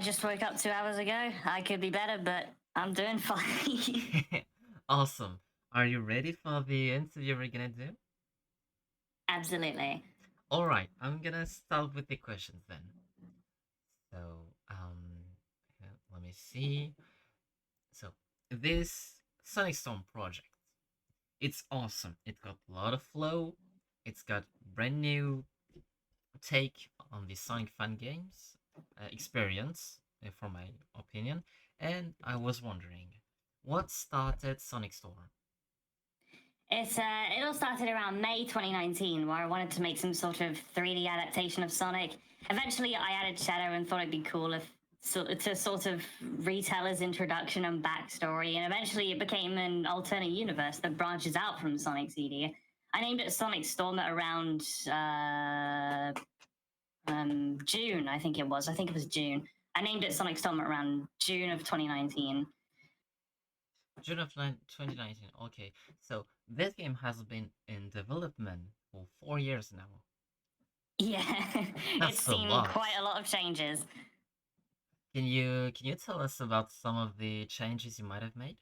just woke up 2 hours ago. I could be better, but I'm doing fine. Awesome. Are you ready for the interview we're gonna do? Absolutely. All right, I'm gonna start with the questions then. So, let me see. So, this Sonic Storm project, it's awesome. It got a lot of flow. It's got brand new take on the Sonic fan games experience, from my opinion. And I was wondering, what started Sonic Storm? It all started around May 2019, where I wanted to make some sort of 3D adaptation of Sonic. Eventually, I added Shadow and thought it'd be cool if to sort of retell his introduction and backstory, and eventually it became an alternate universe that branches out from Sonic CD. I named it Sonic Storm at around June, I think it was. I think it was June. I named it Sonic Storm around June of 2019. June of 2019. Okay, so this game has been in development for 4 years now. Yeah, it's That's a seen lot. quite a lot of changes. Can you tell us about some of the changes you might have made?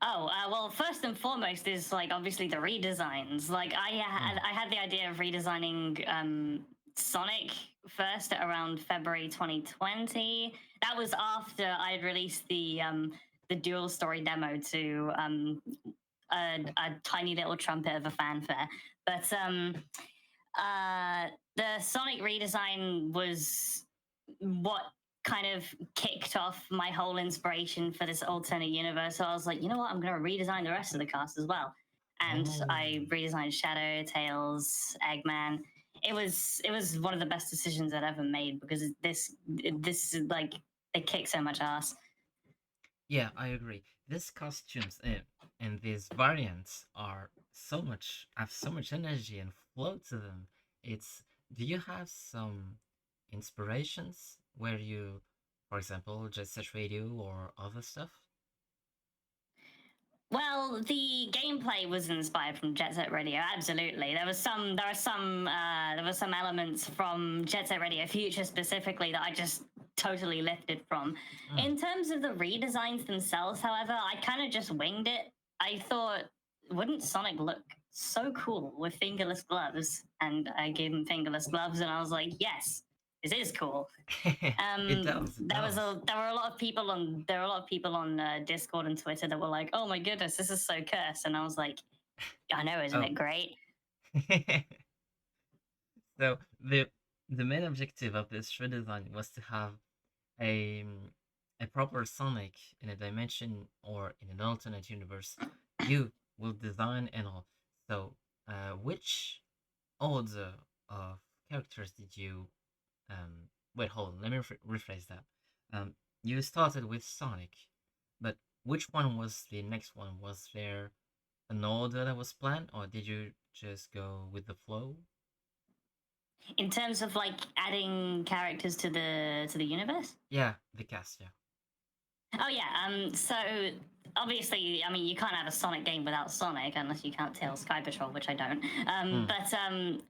Oh, well, first and foremost is like obviously the redesigns. Like I had the idea of redesigning Sonic first at around February 2020. That was after I had released the dual story demo to a tiny little trumpet of a fanfare. But the Sonic redesign was what kind of kicked off my whole inspiration for this alternate universe. So I was like, you know what? I'm going to redesign the rest of the cast as well. And Oh, I redesigned Shadow, Tails, Eggman. It was one of the best decisions I'd ever made because this is like it kicks so much ass. yeah, I agree. These costumes and these variants are have so much energy and flow to them. It's Do you have some inspirations where you, for example, Jet Set Radio or other stuff? Well, the gameplay was inspired from Jet Set Radio. Absolutely, there were some elements from Jet Set Radio Future specifically that I just totally lifted from. Mm. In terms of the redesigns themselves, however, I kind of just winged it. I thought, wouldn't Sonic look so cool with fingerless gloves? And I gave him fingerless gloves, and I was like, yes, this is cool. It does, it does. There were a lot of people on Discord and Twitter that were like, "Oh my goodness, this is so cursed," and I was like, "I know, isn't Oh. it great?" So the main objective of this redesign was to have a a proper Sonic in a dimension or in an alternate universe. You will design and all. So, which order of characters did you wait? Hold on, let me rephrase that. You started with Sonic, but which one was the next one? Was there an order that was planned, or did you just go with the flow? In terms of like adding characters to the universe. Yeah, the cast. Yeah. Oh yeah. So obviously, I mean, you can't have a Sonic game without Sonic unless you count Tails Sky Patrol, which I don't. Mm. But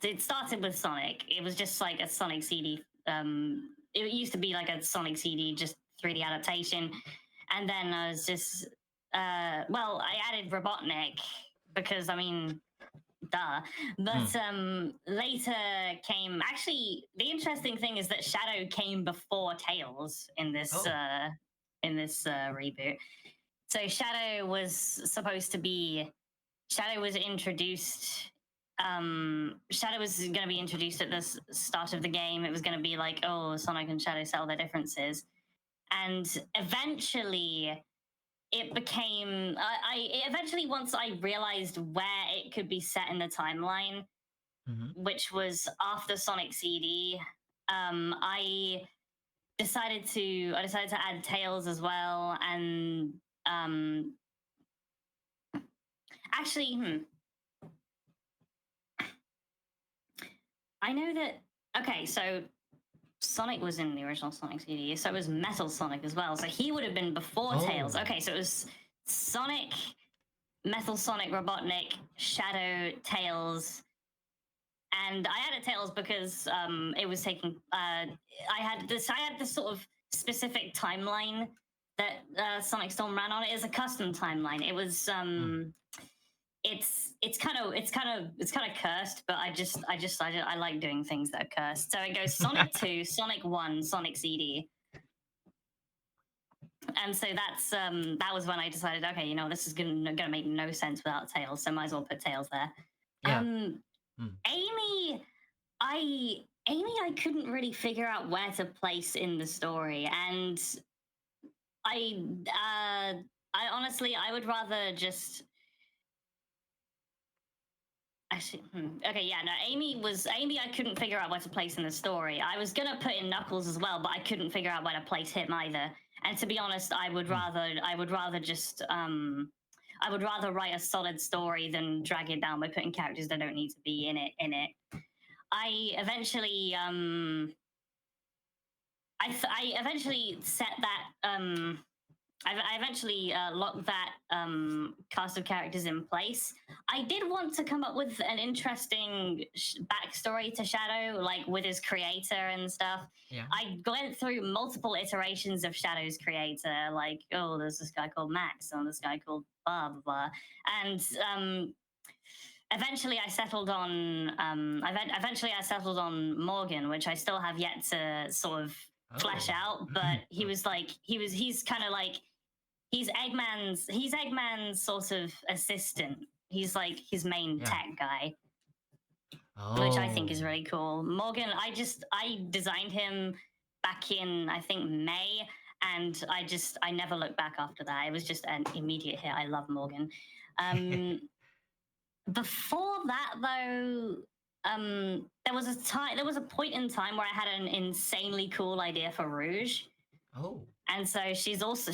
it started with Sonic. It was just like a Sonic CD. It used to be like a Sonic CD, just 3D adaptation, and then I was just well, I added Robotnik because I mean, duh. But Mm. later came actually the interesting thing is that Shadow came before Tails Oh. in this reboot. So Shadow was introduced. Shadow was going to be introduced at the start of the game. It was going to be like, oh, Sonic and Shadow sell their differences, and eventually it became. Eventually once I realized where it could be set in the timeline, Mm-hmm. which was after Sonic CD, I I decided to add Tails as well, and um, actually, I know that. Okay, so Sonic was in the original Sonic CD, so it was Metal Sonic as well. So he would have been before Tails. Oh. Okay, so it was Sonic, Metal Sonic, Robotnik, Shadow, Tails, and I added Tails because it was taking. I had this sort of specific timeline that Sonic Storm ran on. It is a custom timeline. It was it's kind of cursed, but I like doing things that are cursed. So it goes Sonic 2, Sonic 1, Sonic CD. And so that was when I decided, okay, this is gonna make no sense without Tails, so might as well put Tails there. Yeah. Amy, I couldn't really figure out where to place in the story, and I honestly I would rather just. Actually, okay, yeah, no. Amy. I couldn't figure out where to place in the story. I was gonna put in Knuckles as well, but I couldn't figure out where to place him either. And to be honest, I would rather just I would rather write a solid story than drag it down by putting characters that don't need to be in it. I eventually I eventually set that I eventually locked that cast of characters in place. I did want to come up with an interesting backstory to Shadow, like with his creator and stuff. Yeah. I went through multiple iterations of Shadow's creator, like, oh, there's this guy called Max, and this guy called blah blah blah, and eventually I settled on eventually I settled on Morgan, which I still have yet to sort of flesh out. But he's kind of like he's Eggman's sort of assistant. He's like his main tech guy, which I think is really cool. Morgan, I designed him back in I think May, and I never looked back after that. It was just an immediate hit. I love Morgan. Before that, though, there was a point in time where I had an insanely cool idea for Rouge. Oh. And so she's also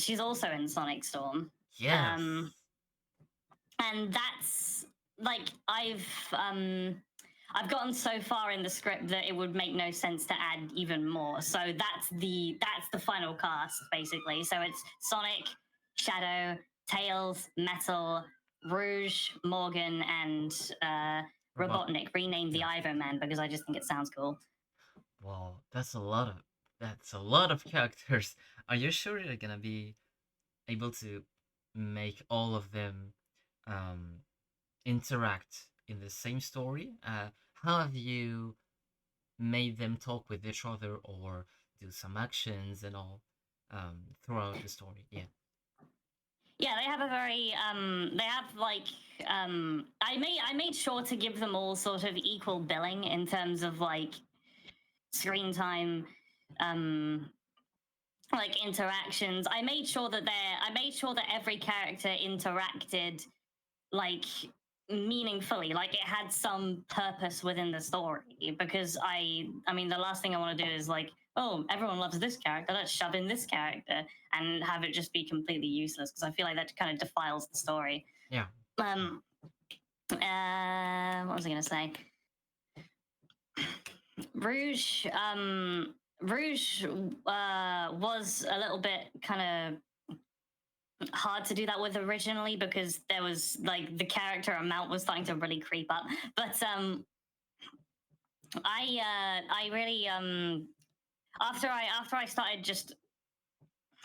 in Sonic Storm. Yes. And that's like I've gotten so far in the script that it would make no sense to add even more. So that's the final cast basically. So it's Sonic, Shadow, Tails, Metal, Rouge, Morgan, and Robotnik, renamed the Ivo Man because I just think it sounds cool. Wow, that's a lot of characters. Are you sure you're gonna be able to make all of them interact in the same story? How have you made them talk with each other or do some actions and all throughout the story? Yeah. Yeah, they have a very they have like I made sure to give them all sort of equal billing in terms of like screen time, like interactions. I made sure that every character interacted like meaningfully, like it had some purpose within the story. Because I mean, the last thing I want to do is like, oh, everyone loves this character, let's shove in this character and have it just be completely useless, because I feel like that kind of defiles the story. Yeah. What was I gonna say? Rouge was a little bit kind of hard to do that with originally, because there was like the character amount was starting to really creep up. But I really after I started just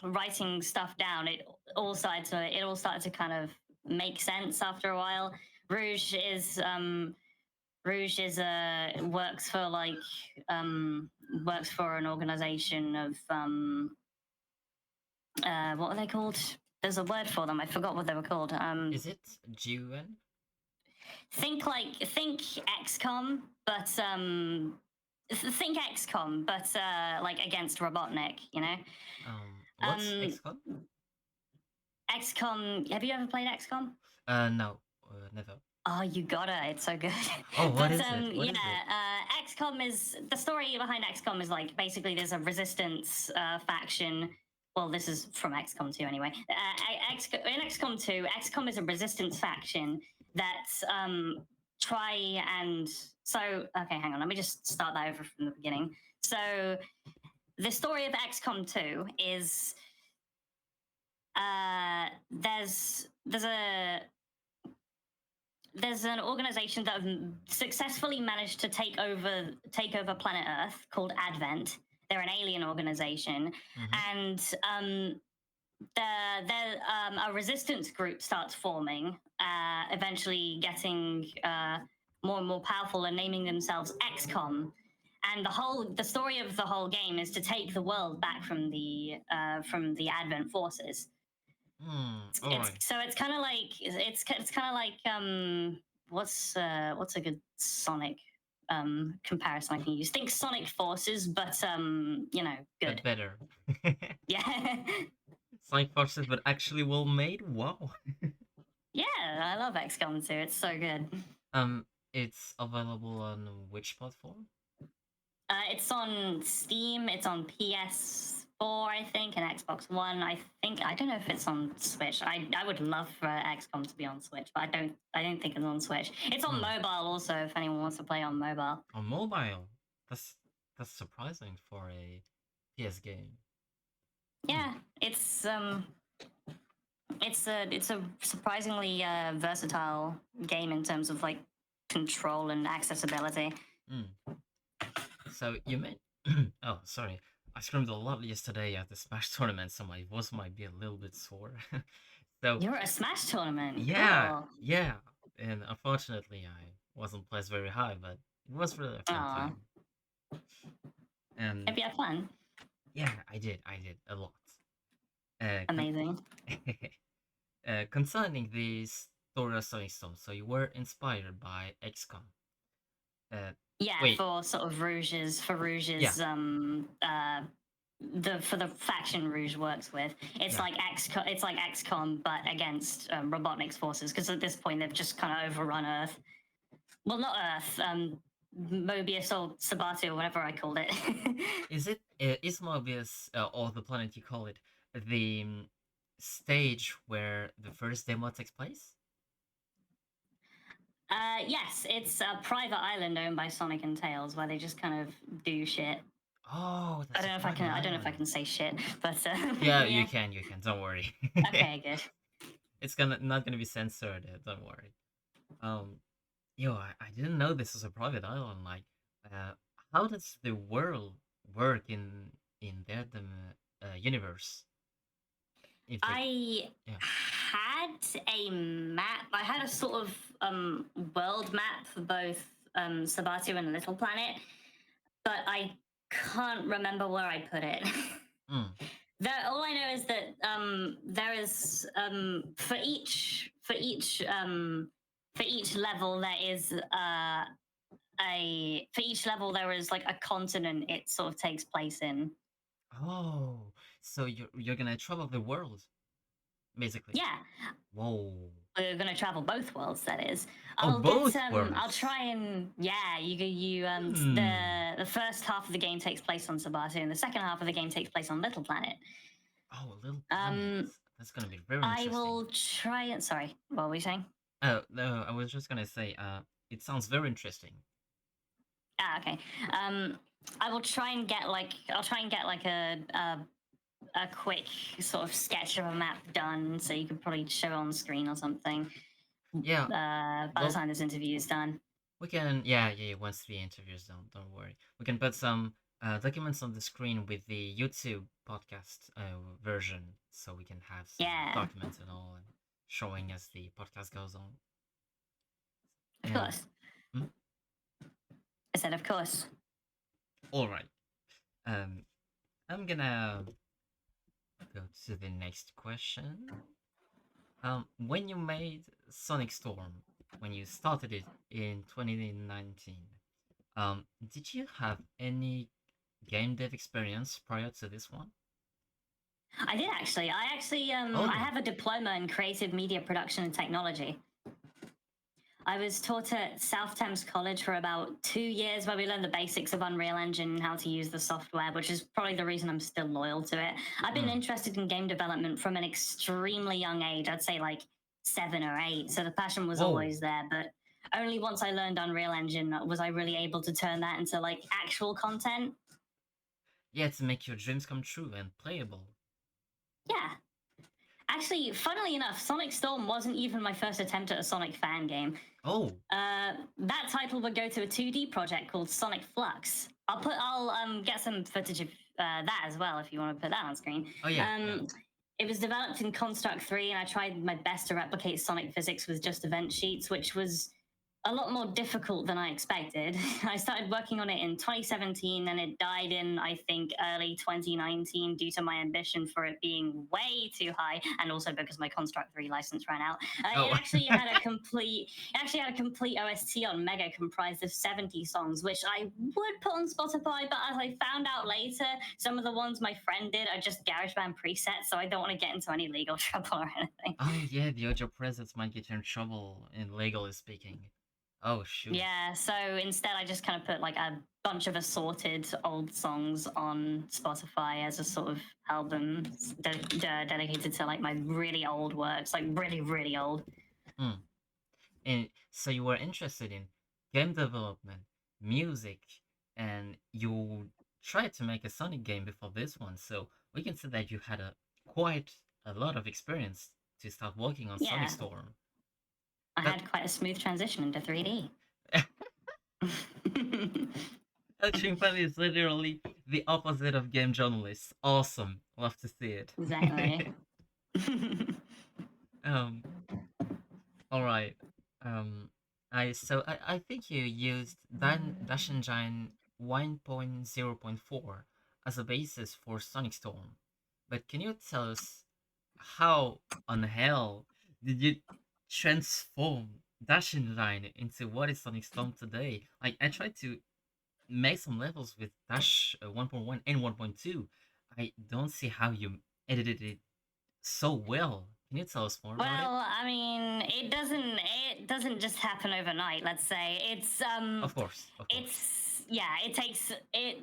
writing stuff down, it all started to kind of make sense after a while. Rouge is works for an organization of what are they called? There's a word for them. I forgot what they were called. Is it GUN? Think XCOM, but think XCOM, but like against Robotnik, you know? What's XCOM? XCOM. Have you ever played XCOM? No, never. Oh, you gotta! It's so good. Oh, what is it? What is it? XCOM is the story behind XCOM is like basically there's a resistance faction. Well, this is from XCOM 2 anyway. In XCOM 2, XCOM is a resistance faction that try and okay, hang on. Let me just start that over from the beginning. So the story of XCOM 2 is there's there's an organization that have successfully managed to take over planet Earth called Advent. They're an alien organization, and a resistance group starts forming, eventually getting more and more powerful and naming themselves XCOM. And the story of the whole game is to take the world back from the Advent forces. All right. So it's kind of like what's a good Sonic comparison I can use? Think Sonic Forces, but good. But better. Yeah. Sonic Forces, but actually well made. Wow. Yeah, I love XCOM 2. It's so good. It's available on which platform? It's on Steam. It's on PS4, I think, and Xbox One. I don't know if it's on Switch. I would love for XCOM to be on Switch, but I don't think it's on Switch. It's on mobile also. If anyone wants to play on mobile. On mobile. That's surprising for a PS game. Yeah, it's a surprisingly versatile game in terms of like control and accessibility. So you meant oh, sorry. I screamed a lot yesterday at the Smash tournament, so my voice might be a little bit sore. So you're at a Smash tournament. Yeah, cool. yeah. And unfortunately, I wasn't placed very high, but it was really a fun time. And hope you had fun. Yeah, I did a lot. Amazing. Concerning the story of Sonic Storm, so you were inspired by XCOM. For sort of Rouge's for the faction Rouge works with. It's like XCOM, but against Robotnik's forces, because at this point they've just kind of overrun Earth. Well, not Earth. Mobius or Sabatu or whatever I called it. Is Mobius or the planet you call it the stage where the first demo takes place? Yes, it's a private island owned by Sonic and Tails where they just kind of do shit. Oh, I don't know if I can say shit, but yeah, you can. Don't worry. Okay, good. It's not gonna be censored. Don't worry. I didn't know this was a private island. Like, how does the world work in their universe? I had a map. I had a sort of world map for both Sabatu and Little Planet, but I can't remember where I put it. All I know is that there is for each level there is there is like a continent it sort of takes place in. Oh, so you're gonna travel the world, basically. Yeah. Whoa. We're gonna travel both worlds. That is. Worlds. I'll try and the first half of the game takes place on Sabatu, and the second half of the game takes place on Little Planet. Oh, Little Planet. That's gonna be very interesting. I will try and. Sorry, what were we saying? Oh no, I was just gonna say. It sounds very interesting. Okay. I will try and get like a quick sort of sketch of a map done, so you could probably show it on screen or something. Yeah. By the time this interview is done. We can. Yeah. Once the interview is done, don't worry. We can put some documents on the screen with the YouTube podcast version, so we can have some documents and all, and showing as the podcast goes on. Of course. I said, of course. All right. I'm gonna go to the next question. When you made Sonic Storm, when you started it in 2019, did you have any game dev experience prior to this one? I did actually. I have a diploma in creative media production and technology. I was taught at South Thames College for about 2 years, where we learned the basics of Unreal Engine and how to use the software, which is probably the reason I'm still loyal to it. I've been interested in game development from an extremely young age. I'd say like 7 or 8. So the passion was always there, but only once I learned Unreal Engine was I really able to turn that into like actual content. Yeah, to make your dreams come true and playable. Yeah. Actually, funnily enough, Sonic Storm wasn't even my first attempt at a Sonic fan game. Oh, That title would go to a 2D project called Sonic Flux. I'll get some footage of that as well if you want to put that on screen. oh yeah, yeah. It was developed in Construct 3, and I tried my best to replicate Sonic physics with just event sheets, which was a lot more difficult than I expected. I started working on it in 2017 and it died in, I think, early 2019 due to my ambition for it being way too high and also because my Construct 3 license ran out. Oh, It actually had a complete OST on Mega comprised of 70 songs, which I would put on Spotify, but as I found out later, some of the ones my friend did are just GarageBand presets, so I don't want to get into any legal trouble or anything. oh yeah, the audio presets might get you in trouble, in legally speaking. Oh shoot. Yeah, so instead I just kind of put like a bunch of assorted old songs on Spotify as a sort of album dedicated to like my really old works, like really, really old. Hmm. And so you were interested in game development, music, and you tried to make a Sonic game before this one. So we can say that you had a quite a lot of experience to start working on Sonic Yeah, Storm. I That had quite a smooth transition into 3D. Chimpanzee is literally the opposite of game journalists. Awesome. Love to see it. Exactly. um all right. I think you used Dash Engine 1.0.4 as a basis for Sonic Storm. But can you tell us how on hell did you transform Dash Engine into what is Sonic Storm today? Like I tried to make some levels with Dash 1.1 and 1.2. I don't see how you edited it so well. Can you tell us more about it? Well, I mean, it doesn't just happen overnight, let's say. Of course, of course. It's yeah, it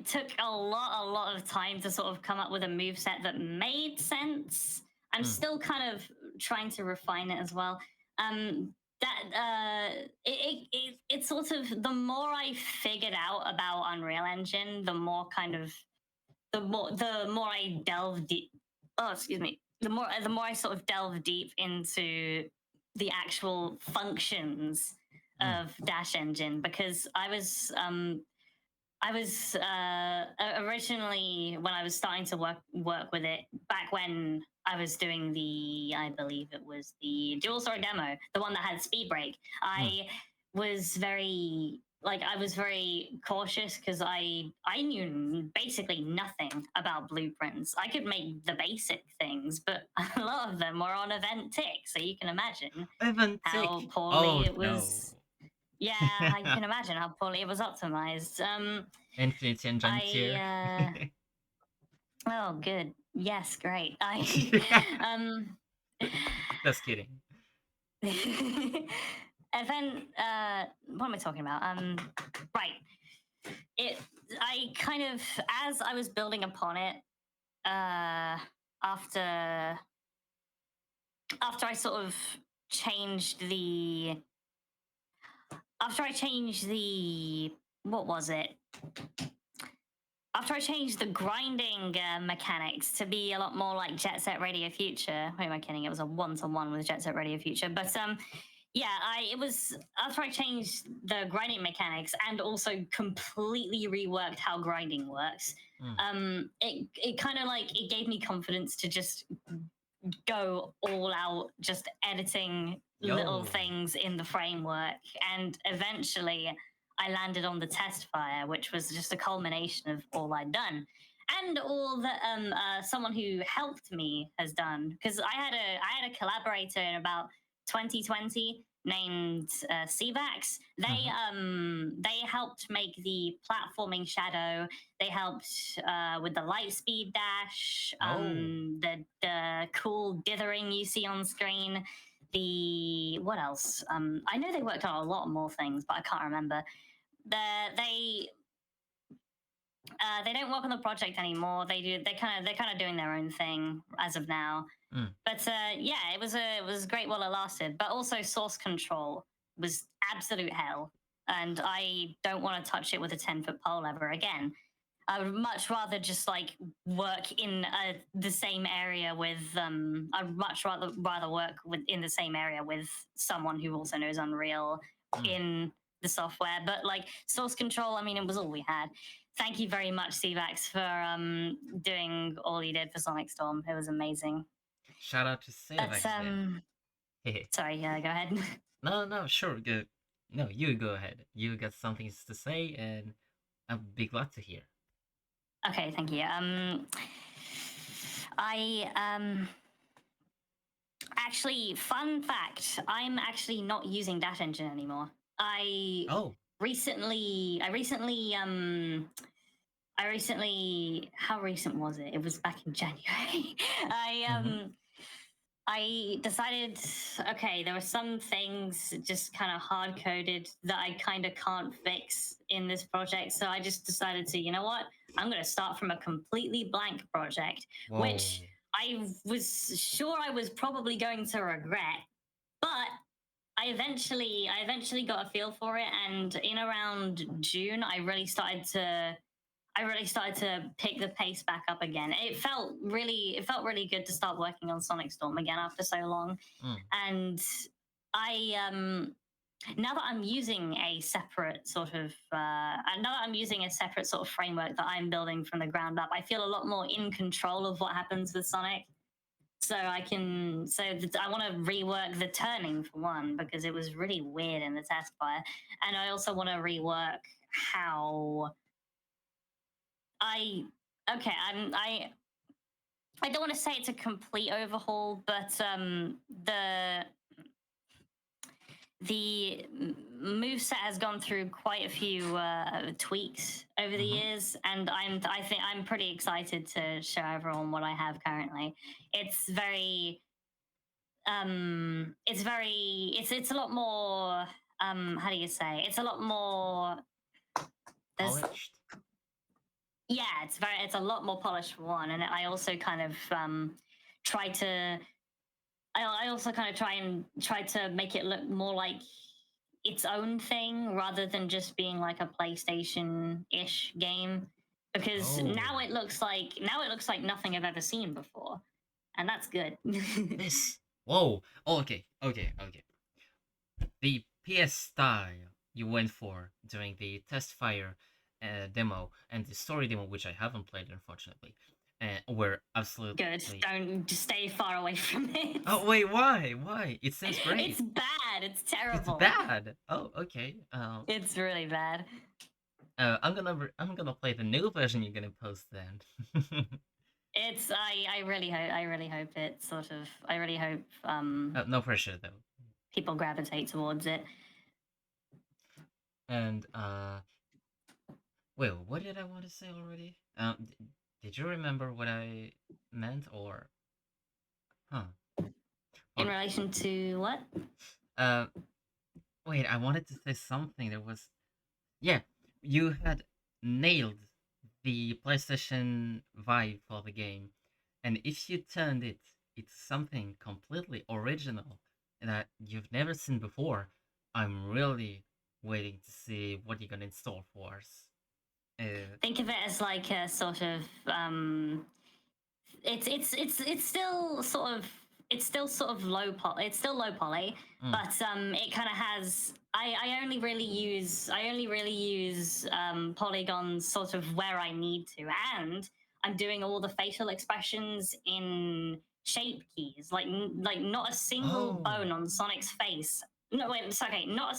took a lot of time to sort of come up with a move set that made sense. I'm Mm. still kind of trying to refine it as well. That it sort of, the more I figured out about Unreal Engine, the more I delve deep. Oh, excuse me. The more I sort of delve deep into the actual functions Mm. of Dash Engine, because originally, when I was starting to work with it back when I was doing I believe it was the dual story demo, the one that had speed break. Mm. I was very cautious because I knew basically nothing about blueprints. I could make the basic things, but a lot of them were on event tick, so you can imagine Even how tick. poorly Oh it no. was. Yeah, I can imagine how poorly it was optimized. Infinity Engine tier. Oh, good. Yes, great. Um, Just kidding. event. What am I talking about? Right. It. I kind of, as I was building upon it, after I sort of changed the, what was it? After I changed the grinding mechanics to be a lot more like Jet Set Radio Future. Who am I kidding? It was a 1-to-1 with Jet Set Radio Future. But yeah, it was after I changed the grinding mechanics and also completely reworked how grinding works. It kind of like, it gave me confidence to just go all out, just editing little Yo. things in the framework, and eventually I landed on the test fire, which was just a culmination of all I'd done and all that someone who helped me has done. Because I had a collaborator in about 2020 named CVAX. They helped make the platforming shadow. They helped with the light speed dash, Oh. the cool dithering you see on screen. What else? I know they worked on a lot more things, but I can't remember. They don't work on the project anymore. They're kind of doing their own thing as of now. But yeah, it was great while it lasted. But also source control was absolute hell, and I don't want to touch it with a 10-foot pole ever again. I would much rather just like work in the same area with. I'd much rather work in the same area with someone who also knows Unreal, Mm. in the software. But like source control, I mean, it was all we had. Thank you very much, CVAX, for doing all you did for Sonic Storm. It was amazing. Shout out to But Savax then. sorry, yeah, go ahead. No, sure, go. No, you go ahead. You got something to say, and I'll be glad to hear. Okay, thank you. I actually, fun fact, I'm actually not using that engine anymore. Oh, recently how recent was it? It was back in January. I decided, okay, there were some things just kind of hard coded that I kind of can't fix in this project. So I just decided to, you know what? I'm going to start from a completely blank project, whoa. which I was sure I was probably going to regret. But I eventually got a feel for it, and in around June, I really started to pick the pace back up again. It felt really good to start working on Sonic Storm again after so long. And I now that I'm using a separate sort of framework that I'm building from the ground up, I feel a lot more in control of what happens with Sonic. So I want to rework the turning for one, because it was really weird in the test fire, and I also want to rework how I don't want to say it's a complete overhaul, but the moveset has gone through quite a few tweaks over the years, and I think I'm pretty excited to show everyone what I have currently. It's very it's a lot more how do you say? It's a lot more polished. Yeah, it's a lot more polished for one, and I also kind of try to try to make it look more like its own thing rather than just being like a PlayStation-ish game, because now it looks like nothing I've ever seen before, and that's good. This whoa. Oh, okay. The PS style you went for during the test fire demo and the story demo, which I haven't played unfortunately, were absolutely good. Don't just stay far away from it. Oh wait, why? It seems great. It's bad. It's terrible. It's bad. Oh, okay. It's really bad. I'm gonna play the new version you're gonna post then. It's I really hope it sort of I really hope no pressure though. People gravitate towards it. And wait, what did I want to say already? Did you remember what I meant, or in relation to what? Wait, I wanted to say something. There was, yeah, you had nailed the PlayStation vibe for the game, and if you turned it into something completely original that you've never seen before, I'm really waiting to see what you're gonna install for us. Think of it as like a sort of it's still sort of low poly. It's still low poly, but it kind of has. I only really use polygons sort of where I need to, and I'm doing all the facial expressions in shape keys. Like not a single bone on Sonic's face. No, wait, it's okay. Not a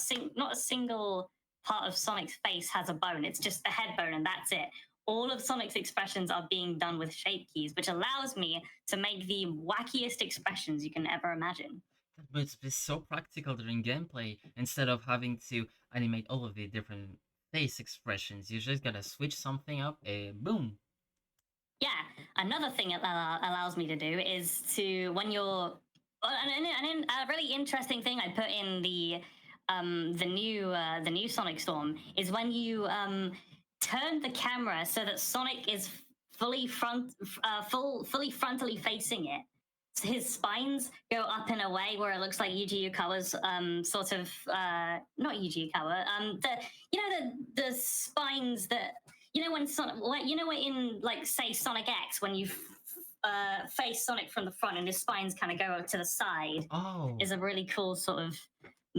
single part of Sonic's face has a bone. It's just the head bone, and that's it. All of Sonic's expressions are being done with shape keys, which allows me to make the wackiest expressions you can ever imagine. But it's so practical during gameplay. Instead of having to animate all of the different face expressions, you just gotta switch something up and boom. Yeah, another thing it allows me to do is to, when you're, a really interesting thing I put in the new Sonic Storm is when you turn the camera so that Sonic is fully frontally facing it. So his spines go up in a way where it looks like Yuji Yukawa's sort of not Yuji Yukawa, the spines that when Sonic, in like say Sonic X, when you face Sonic from the front and his spines kind of go to the side, is a really cool sort of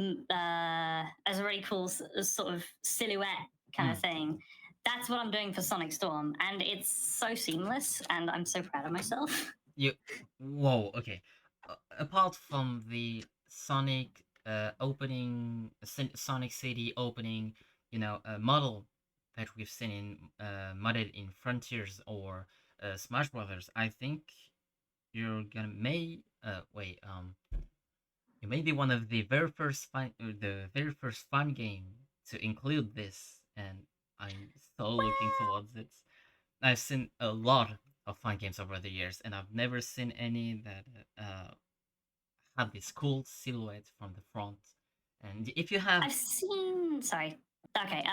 as a really cool sort of silhouette kind of Mm. thing. That's what I'm doing for Sonic Storm, and it's so seamless, and I'm so proud of myself. You, whoa, okay. Apart from the Sonic opening, Sonic City opening, model that we've seen in modded in Frontiers or Smash Brothers, I think you're gonna wait you may be one of the very first fun game to include this, and I'm so looking towards it. I've seen a lot of fun games over the years, and I've never seen any that had this cool silhouette from the front. And if you have, I've seen. Sorry. Okay.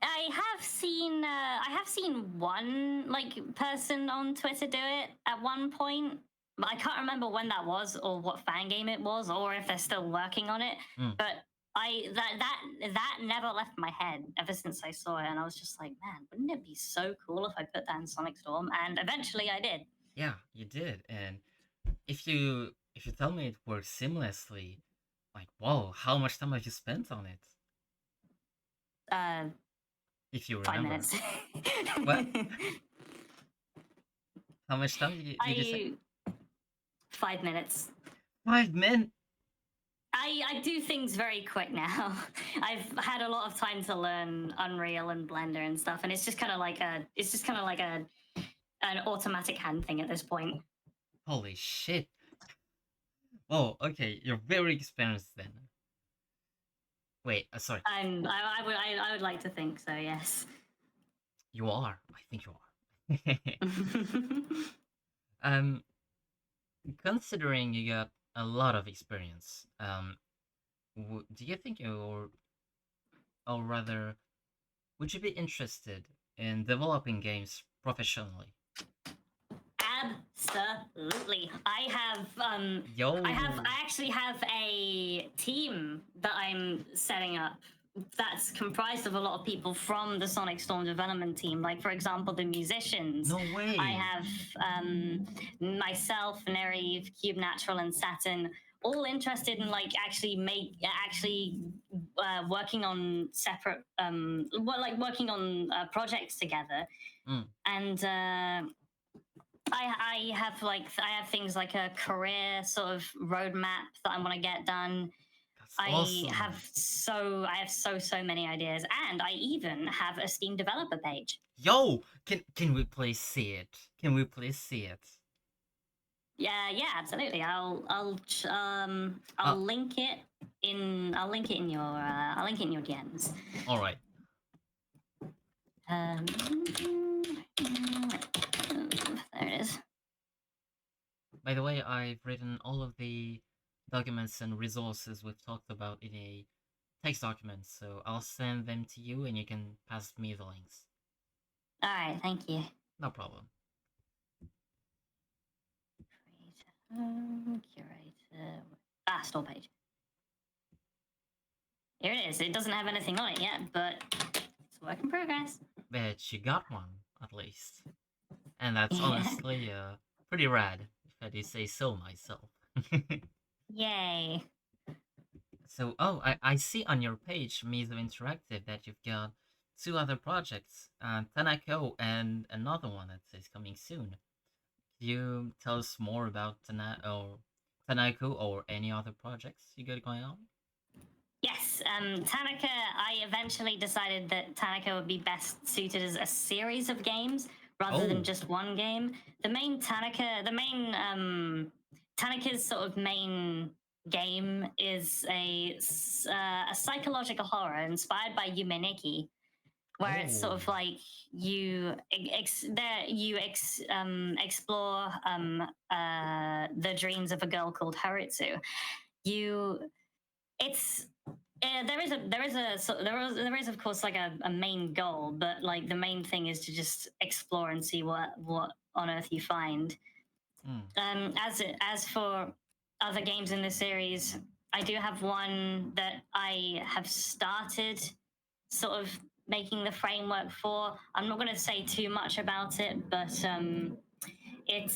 I have seen one like person on Twitter do it at one point, but I can't remember when that was or what fan game it was or if they're still working on it. mm, But that never left my head ever since I saw it, and I was just like, man, wouldn't it be so cool if I put that in Sonic Storm? And eventually I did. yeah, you did. And if you tell me it works seamlessly, like, whoa, how much time have you spent on it? Uh, If you 5 minutes. remember, what? How much time did you say? 5 minutes. 5 minutes. I do things very quick now. I've had a lot of time to learn Unreal and Blender and stuff, and it's just kind of like an automatic hand thing at this point. Holy shit. Oh, okay, you're very experienced then. Wait, sorry. I would like to think so. Yes. You are. I think you are. um, Considering you got a lot of experience, do you think or rather, would you be interested in developing games professionally? Absolutely. Yo. I actually have a team that I'm setting up that's comprised of a lot of people from the Sonic Storm development team. Like, for example, the musicians. No way. I have myself, Nerive, Cube Natural, and Saturn all interested in like actually working on separate working on projects together. Mm. And I have things like a career sort of roadmap that I want to get done. That's I awesome. have so many ideas, and I even have a Steam developer page. Yo, can we please see it? Can we please see it? Yeah, absolutely. I'll link it in I'll link it in your DMs. All right. There it is. By the way, I've written all of the documents and resources we've talked about in a text document, so I'll send them to you and you can pass me the links. All right, thank you. No problem. Curator. Store page. Here it is. It doesn't have anything on it yet, but it's a work in progress. Bet you got one, at least. And that's honestly pretty rad, if I do say so myself. Yay. So, I see on your page, Mizo Interactive, that you've got two other projects, Tanako and another one that is coming soon. Can you tell us more about Tanako or any other projects you got going on? Yes, Tanaka, I eventually decided that Tanaka would be best suited as a series of games rather than just one game. Tanaka's sort of main game is a psychological horror inspired by Yumeniki, where it's sort of like you explore the dreams of a girl called Harutsu. There is of course like a main goal, but like the main thing is to just explore and see what on earth you find. As for other games in the series, I do have one that I have started sort of making the framework for. I'm not going to say too much about it, but it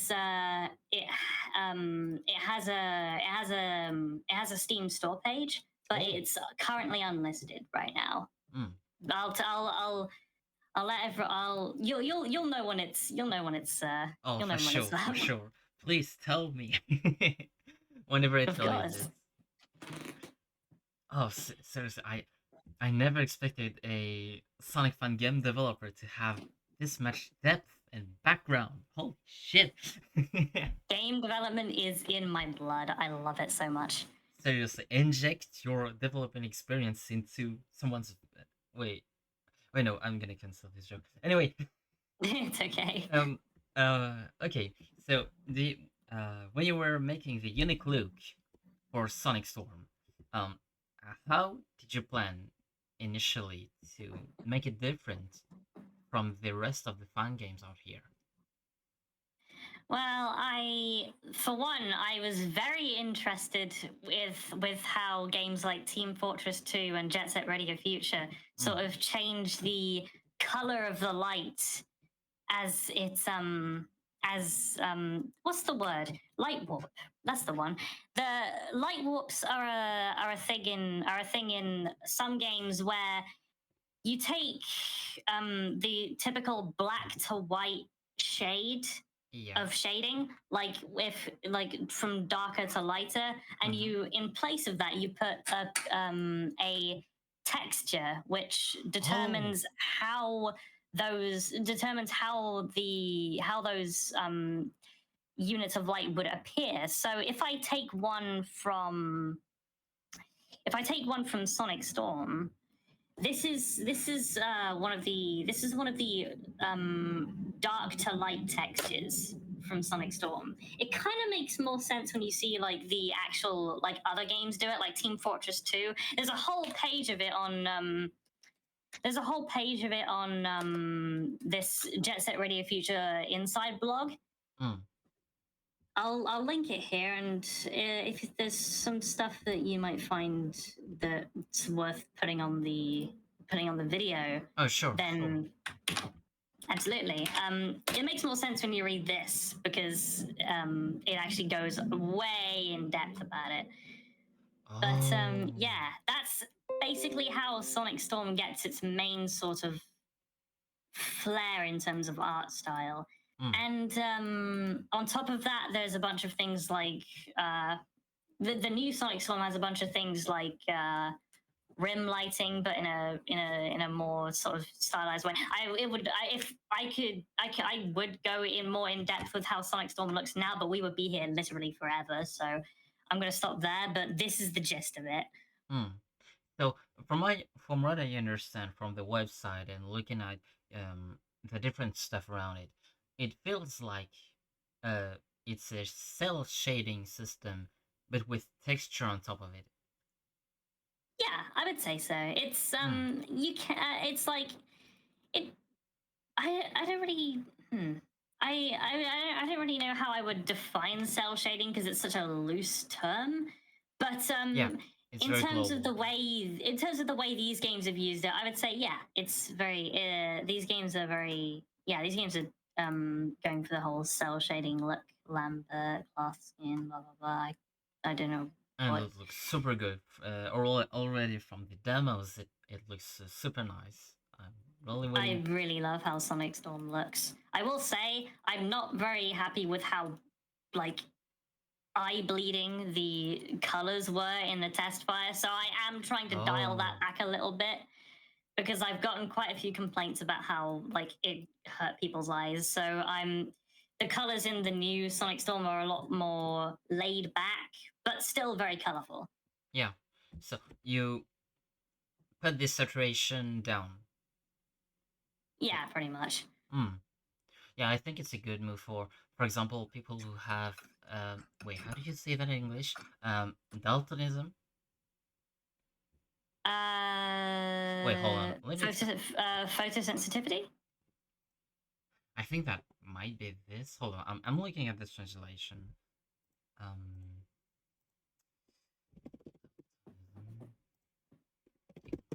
has a Steam store page but Oh. it's currently unlisted right now. Mm. I'll let everyone. You'll know when it's Oh, you'll know for when it's sure, for that. sure. Please tell me whenever I Of tell you course. this. Oh, seriously, I never expected a Sonic Fangame developer to have this much depth and background. Holy shit! Game development is in my blood. I love it so much. Seriously, inject your development experience into someone's. Wait, wait, no, I'm gonna cancel this joke. Anyway, It's okay. um, okay, so the when you were making the unique look for Sonic Storm, um, how did you plan initially to make it different from the rest of the fan games out here? Well, for one, I was very interested with how games like Team Fortress 2 and Jet Set Radio Future sort of change the color of the light as it's what's the word? Light warp. That's the one. The light warps are a thing in some games where you take the typical black to white shade Yeah. of shading, like if like from darker to lighter, and you in place of that you put a texture which determines how those units of light would appear. So if I take one from Sonic Storm, this is one of the dark to light textures from Sonic Storm. It kind of makes more sense when you see like the actual like other games do it, like Team Fortress 2. There's a whole page of it on this Jet Set Radio Future Inside blog. I'll link it here, and if there's some stuff that you might find that's worth putting on the video, Oh, sure. then sure. Absolutely. It makes more sense when you read this because it actually goes way in depth about it. But yeah, that's basically how Sonic Storm gets its main sort of flair in terms of art style. And on top of that, there's a bunch of things like the new Sonic Storm has a bunch of things like rim lighting, but in a more sort of stylized way. I would go in more in depth with how Sonic Storm looks now, but we would be here literally forever. So I'm going to stop there. But this is the gist of it. So from what I understand from the website and looking at the different stuff around it, it feels like it's a cell shading system, but with texture on top of it. Yeah, I would say so. It's you can. It's like it. I don't really. I don't really know how I would define cell shading because it's such a loose term. But yeah, in terms of the way these games have used it, I would say it's very. These games are very. Yeah, these games are going for the whole cell shading look. Lambert, cloth skin, blah blah blah. I don't know. And it looks super good. Already from the demos, it looks super nice. I really love how Sonic Storm looks. I will say I'm not very happy with how like eye bleeding the colors were in the test fire. So I am trying to dial that back a little bit because I've gotten quite a few complaints about how like it hurt people's eyes. So the colors in the new Sonic Storm are a lot more laid back, but still very colorful. Yeah. So you put the saturation down. Yeah, pretty much. Yeah, I think it's a good move for example, people who have wait, how do you say that in English? Daltonism. Wait, hold on. Photosensitivity. I think that might be this. Hold on, I'm looking at this translation.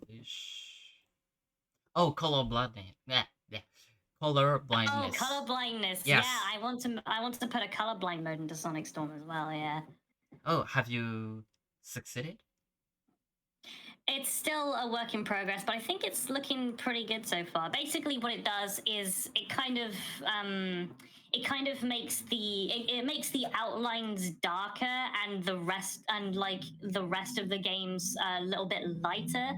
English. Oh, color blindness. Yeah. Color blindness. Oh, color blindness. Yes. Yeah, I want to put a colorblind mode into Sonic Storm as well. Yeah. Oh, have you succeeded? It's still a work in progress, but I think it's looking pretty good so far. Basically, what it does is it kind of makes the outlines darker and the rest of the game's a little bit lighter.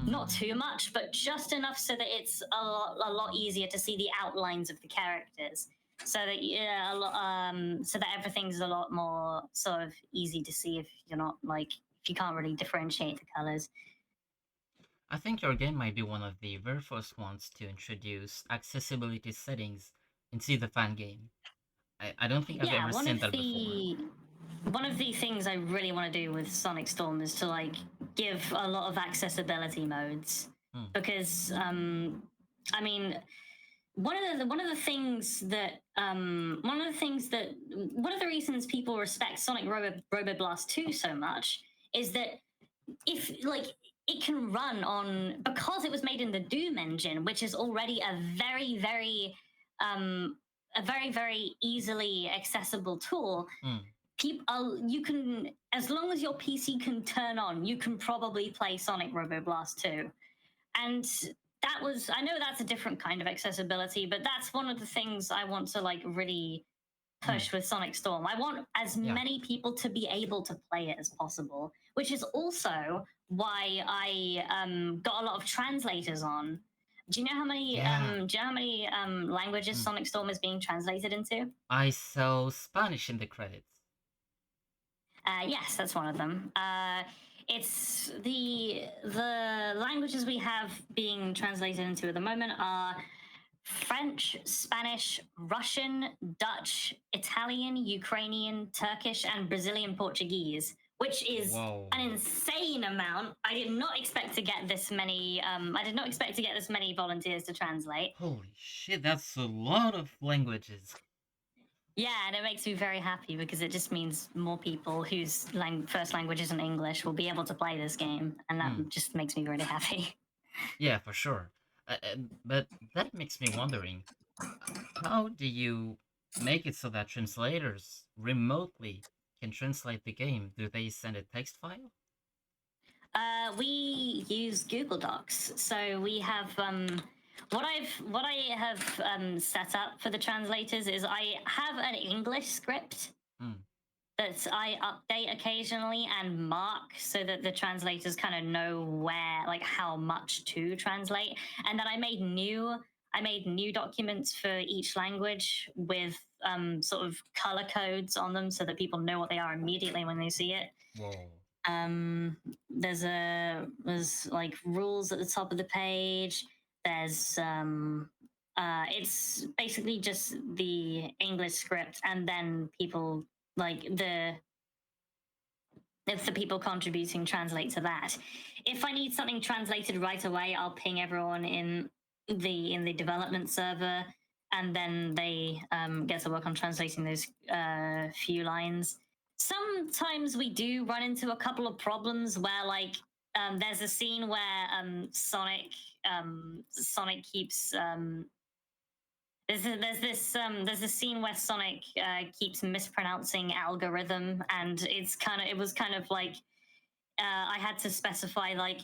Not Mm. too much, but just enough so that it's a lot easier to see the outlines of the characters. So that yeah, so that everything's a lot more sort of easy to see if you're not like if you can't really differentiate the colors. I think your game might be one of the very first ones to introduce accessibility settings into the fan game. I don't think I've Yeah, ever seen that before. one of the things I really want to do with Sonic Storm is to like give a lot of accessibility modes Hmm. because I mean one of the things that one of the reasons people respect Sonic Robo Blast 2 so much is that if like it can run on because it was made in the Doom engine, which is already um a very easily accessible tool. Hmm. You can, as long as your PC can turn on, you can probably play Sonic Robo Blast 2. And that was, I know that's a different kind of accessibility, but that's one of the things I want to like really Hmm. push with Sonic Storm. I want as Yeah. many people to be able to play it as possible, which is also why I got a lot of translators on. Do you know how many? Yeah. Do you know how many languages Hmm. Sonic Storm is being translated into? I saw Spanish in the credits. Yes, that's one of them. It's the languages we have being translated into at the moment are French, Spanish, Russian, Dutch, Italian, Ukrainian, Turkish, and Brazilian Portuguese, which is Whoa. an insane amount. I did not expect to get this many. I did not expect to get this many volunteers to translate. Holy shit, that's a lot of languages. Yeah, and it makes me very happy because it just means more people whose first language isn't English will be able to play this game, and that Hmm. just makes me really happy. Yeah, for sure. But that makes me wondering, how do you make it so that translators remotely can translate the game? Do they send a text file? We use Google Docs, so we have what I have set up for the translators is I have an English script Hmm. that I update occasionally and mark so that the translators kind of know where, like, how much to translate. And then I made new documents for each language with sort of color codes on them so that people know what they are immediately when they see it. Whoa. There's like rules at the top of the page. There's it's basically just the English script, and then people like the people contributing translate to that. If I need something translated right away, I'll ping everyone in the development server, and then they get to work on translating those few lines. Sometimes we do run into a couple of problems where, like, there's a scene where Sonic keeps there's this scene where Sonic keeps mispronouncing algorithm, and it was kind of like I had to specify like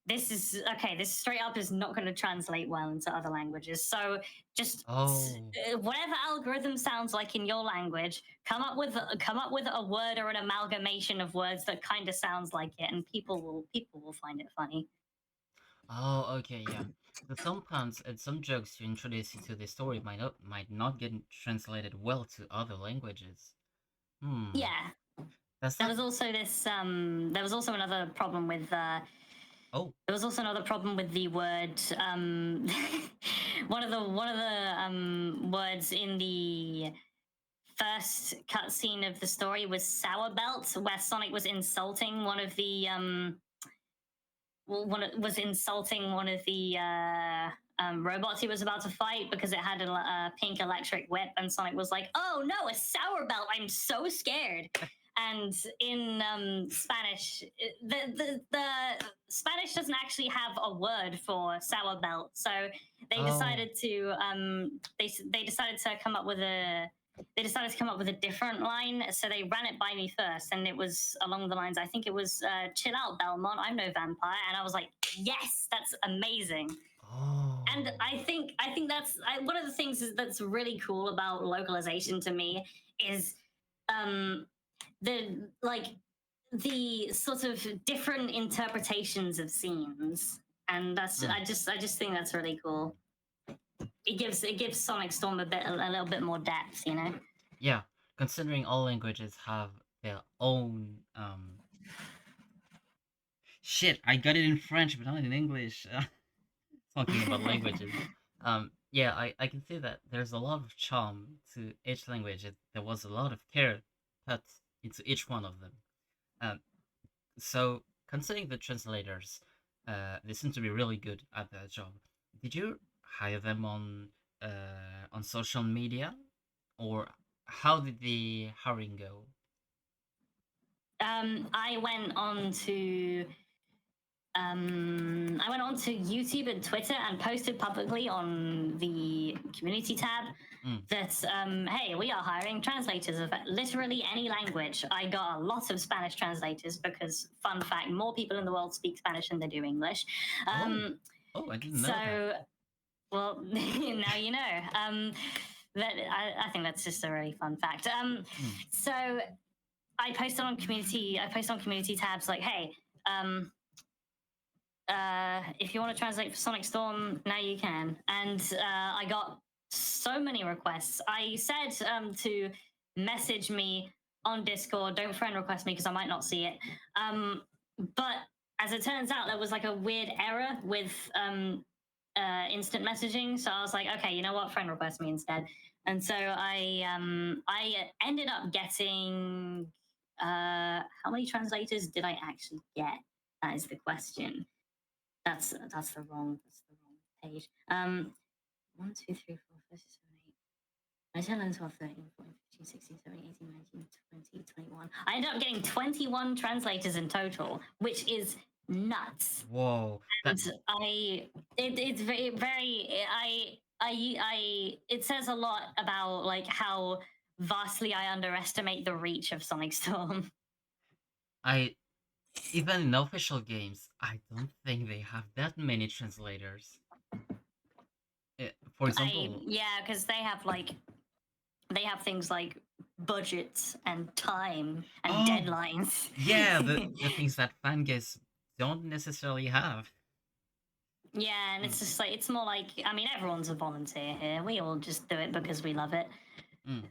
this is okay. This straight up is not going to translate well into other languages. So just Oh. whatever algorithm sounds like in your language, come up with a word or an amalgamation of words that kind of sounds like it, and people will find it funny. Oh, okay, yeah. So some puns and some jokes you introduce into the story might not get translated well to other languages. Hmm. Yeah, That's not. there was also another problem with Oh. there was also another problem with the word. One of the words in the first cutscene of the story was sour belt, where Sonic was insulting was insulting one of the robots he was about to fight because it had a pink electric whip, and Sonic was like, "Oh no, a sour belt! I'm so scared." And in Spanish, the Spanish doesn't actually have a word for sour belt, so they Oh. decided to they decided to come up with they decided to come up with a different line, so they ran it by me first, and it was along the lines. I think it was "Chill out, Belmont. I'm no vampire," and I was like, "Yes, that's amazing." And Oh. I think that's one of the things that's really cool about localization to me is um, the the sort of different interpretations of scenes, and that's Mm. I just think that's really cool. It gives Sonic Storm a little bit more depth, you know. Yeah, considering all languages have their own shit, I got it in French, but not in English. Talking about languages. Yeah, I can see that there's a lot of charm to each language. There was a lot of care put into each one of them. Um, so considering the translators, they seem to be really good at their job. Did you hire them on social media, or how did the hiring go? I went on to YouTube and Twitter and posted publicly on the community tab Mm. that hey, we are hiring translators of literally any language. I got a lot of Spanish translators because, fun fact, more people in the world speak Spanish than they do English. Oh, I didn't know that. So, well, now you know. That I think that's just a really fun fact. So I posted on community tabs like, hey, if you want to translate for Sonic Storm, now you can. And I got so many requests. I said to message me on Discord. Don't friend request me because I might not see it. But as it turns out, there was like a weird error with instant messaging. So I was like, okay, you know what? Friend request me instead. And so I ended up getting how many translators did I actually get? That is the question. That's the wrong page. 1, 2, 3, 4, 5, 6, 7, 8, 9, 10, 11, 12, 13, 14, 15, 16, 17, 18, 19, 20, 21. I ended up getting 21 translators in total, which is nuts. Whoa, And it's very it says a lot about like how vastly I underestimate the reach of Sonic Storm. I even in official games, I don't think they have that many translators. For example, Yeah, because they have things like budgets and time and oh deadlines. yeah, the things that fan games don't necessarily have. Yeah, and it's just like it's more like I mean everyone's a volunteer here. We all just do it because we love it. Mm.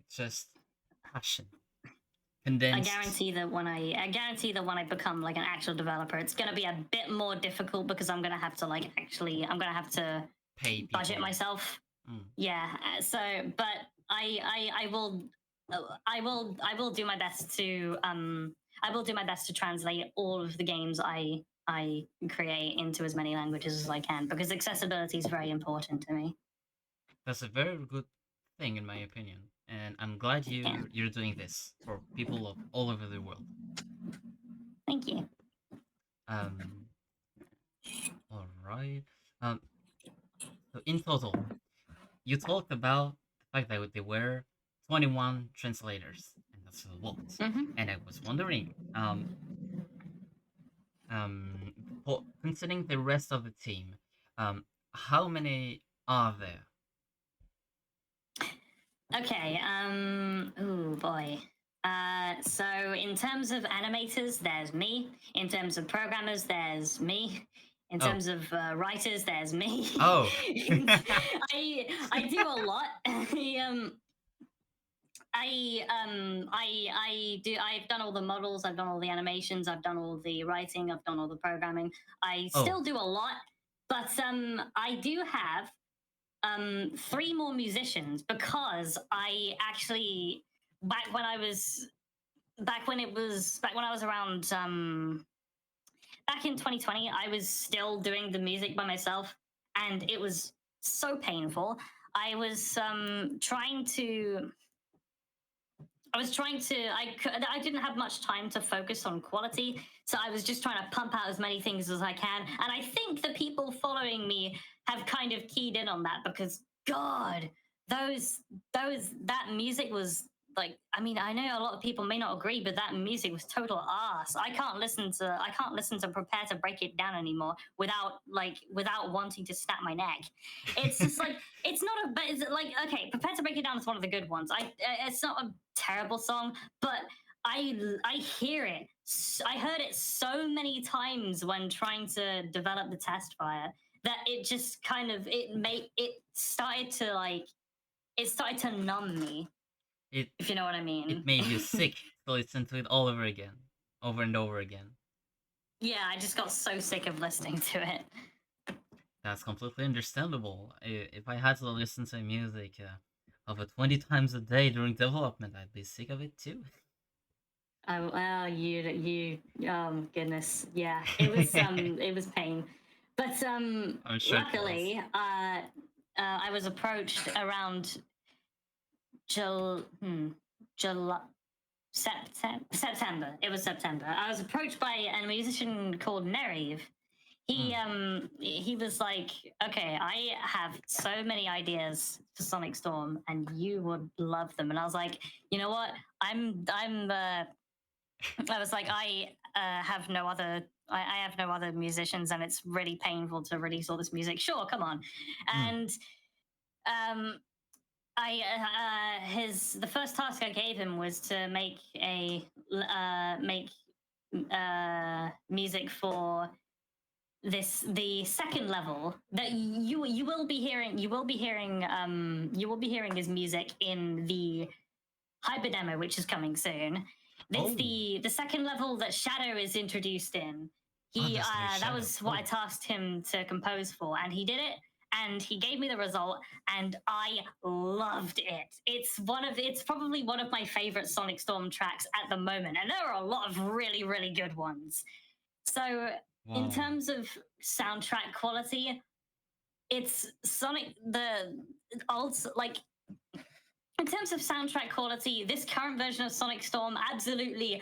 It's just passion condensed. I guarantee that when I become like an actual developer, it's gonna be a bit more difficult because I'm gonna have to pay budget people. myself. Yeah. So, but I will do my best to translate all of the games I create into as many languages as I can because accessibility is very important to me. That's a very good thing in my opinion, and I'm glad you're doing this for people of all over the world. Thank you. All right. So in total, you talked about the fact that there were 21 translators, and that's a lot. And I was wondering, considering the rest of the team, how many are there? Okay. Oh boy. So in terms of animators, there's me. In terms of programmers, there's me. In terms of writers, there's me. Oh. I do a lot. I've done all the models, I've done all the animations, I've done all the writing, I've done all the programming. I still do a lot, but I do have 3 more musicians because I actually back when I was around back in 2020, I was still doing the music by myself, and it was so painful. I was trying to. I didn't have much time to focus on quality, so I was just trying to pump out as many things as I can. And I think the people following me have kind of keyed in on that because, God, that music was like, I mean, I know a lot of people may not agree, but that music was total ass. I can't listen to Prepare to Break It Down anymore without wanting to snap my neck. It's just like it's not a but it's like okay, Prepare to Break It Down is one of the good ones. It's not a terrible song, but I hear it. I heard it so many times when trying to develop the test fire that it just kind of it started to numb me, it if you know what I mean. it made you sick to listen to it all over again, over and over again. Yeah, I just got so sick of listening to it. That's completely understandable. If I had to listen to music over 20 times a day during development, I'd be sick of it too. Oh well, oh goodness, yeah, it was pain, but I'm sure it was. luckily, I was approached around July, September. It was September. I was approached by a musician called Neriv. He was like, okay, I have so many ideas for Sonic Storm, and you would love them. And I was like, you know what? I was like, I have no other. I have no other musicians, and it's really painful to release all this music. Sure, come on. And the first task I gave him was to make music for the second level that you will be hearing his music in the hyper demo, which is coming soon. It's the second level that Shadow is introduced in. That was what I tasked him to compose for, and he did it. And he gave me the result, and I loved it. It's probably one of my favorite Sonic Storm tracks at the moment, and there are a lot of really, really good ones. So, in terms of soundtrack quality, it's Sonic in terms of soundtrack quality, this current version of Sonic Storm absolutely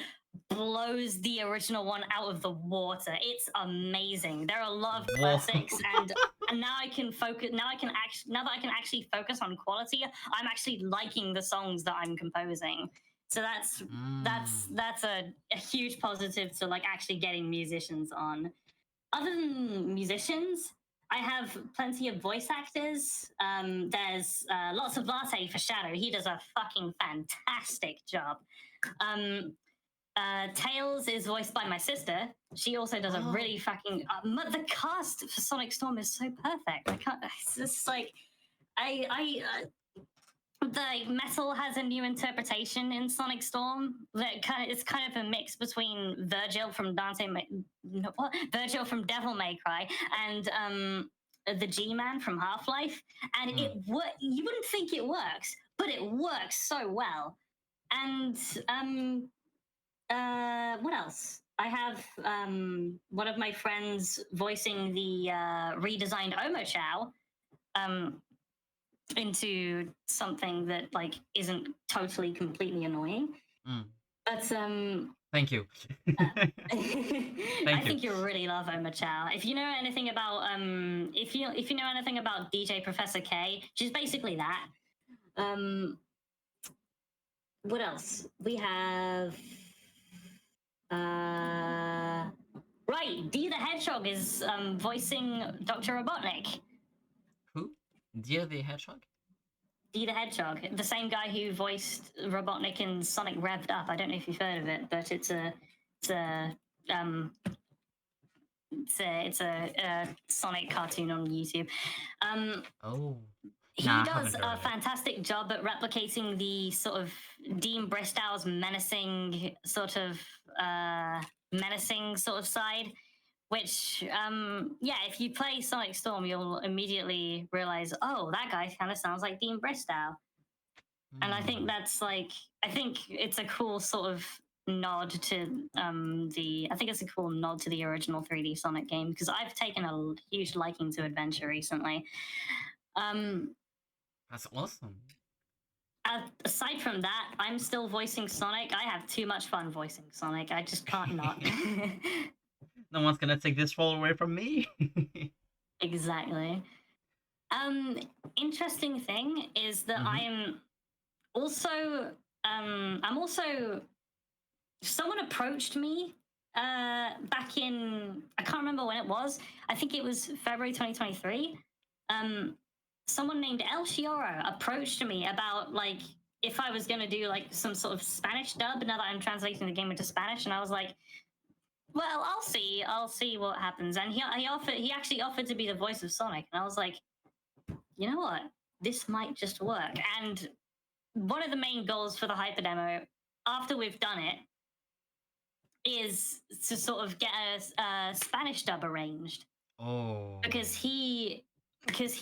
blows the original one out of the water. It's amazing. There are a lot of classics, and now I can focus. Now that I can actually focus on quality, I'm actually liking the songs that I'm composing. So that's a huge positive to like actually getting musicians on. Other than musicians, I have plenty of voice actors. There's lots of Latte for Shadow. He does a fucking fantastic job. Tails is voiced by my sister. She also does a really fucking. The cast for Sonic Storm is so perfect. I can't. It's just like the metal has a new interpretation in Sonic Storm. It's kind of a mix between Virgil from Virgil from Devil May Cry and the G-Man from Half-Life, and you wouldn't think it works, but it works so well. And what else? I have one of my friends voicing the redesigned Omo Chow into something that like isn't totally completely annoying. But thank you. I think you'll really love Omo Chow. If you know anything about if you know anything about DJ Professor K, she's basically that. What else? We have right, D the Hedgehog is voicing Dr. Robotnik. Who? Dia the Hedgehog? D the Hedgehog, the same guy who voiced Robotnik in Sonic Revved Up. I don't know if you've heard of it, but it's a Sonic cartoon on YouTube. He does a fantastic job at replicating the sort of Dean Bristow's menacing sort of side, which if you play Sonic Storm, you'll immediately realize, oh, that guy kind of sounds like Dean Bristow. And I think that's like, I think it's a cool sort of nod to it's a cool nod to the original 3D Sonic game, because I've taken a huge liking to adventure recently. That's awesome. Aside from that, I'm still voicing Sonic. I have too much fun voicing Sonic. I just can't not. No one's gonna take this role away from me. Exactly. Interesting thing is that Mm-hmm. also I'm also someone approached me back in, I can't remember when it was. I think it was February 2023. Someone named El Shioro approached me about like if I was going to do like some sort of Spanish dub now that I'm translating the game into Spanish, and I was like, well, I'll see what happens. And he actually offered to be the voice of Sonic, and I was like, you know what, this might just work. And one of the main goals for the hyper demo after we've done it is to sort of get a Spanish dub arranged Oh. because he is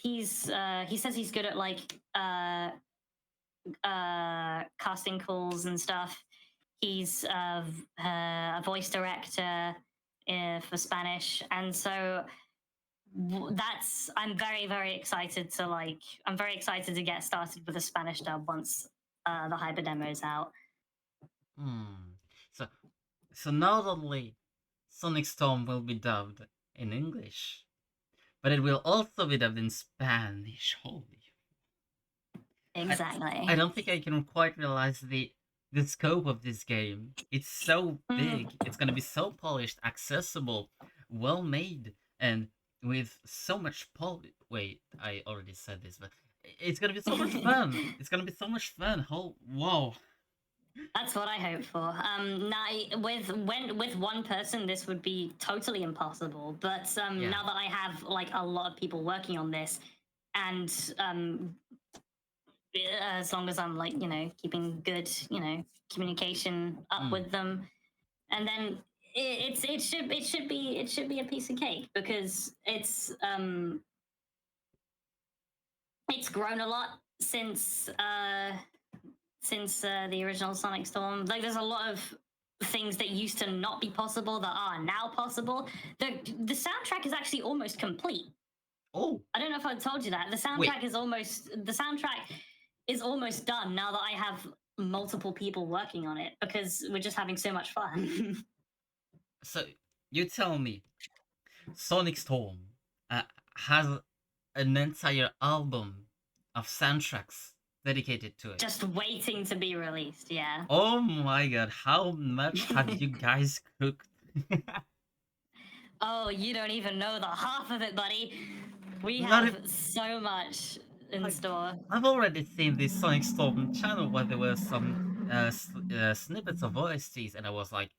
he says he's good at like casting calls and stuff. He's a voice director for Spanish, and so that's I'm very excited to I'm very excited to get started with a Spanish dub once the hyper demo is out. Hmm. So, so not only Sonic Storm will be dubbed in English, but it will also be dubbed in Spanish. Holy! Exactly. I don't think I can quite realize the scope of this game. It's so big. It's gonna be so polished, accessible, well made, and with so much Wait, I already said this, but it's gonna be so much fun. It's gonna be so much fun. Whoa! That's what I hope for. Now with one person, this would be totally impossible. But Yeah. now that I have like a lot of people working on this, and as long as I'm like keeping good communication up with them, and then it should be a piece of cake because it's grown a lot since the original Sonic Storm. Like, there's a lot of things that used to not be possible that are now possible. The soundtrack is actually almost complete. Oh, I don't know if I told you that. The soundtrack is almost done now that I have multiple people working on it because we're just having so much fun. so you tell me, Sonic Storm has an entire album of soundtracks dedicated to it. Just waiting to be released, yeah. Oh my god, how much have you guys cooked? Oh, you don't even know the half of it, buddy. We Not have so much in store. I've already seen this Sonic Storm channel where there were some snippets of OSTs, and I was like,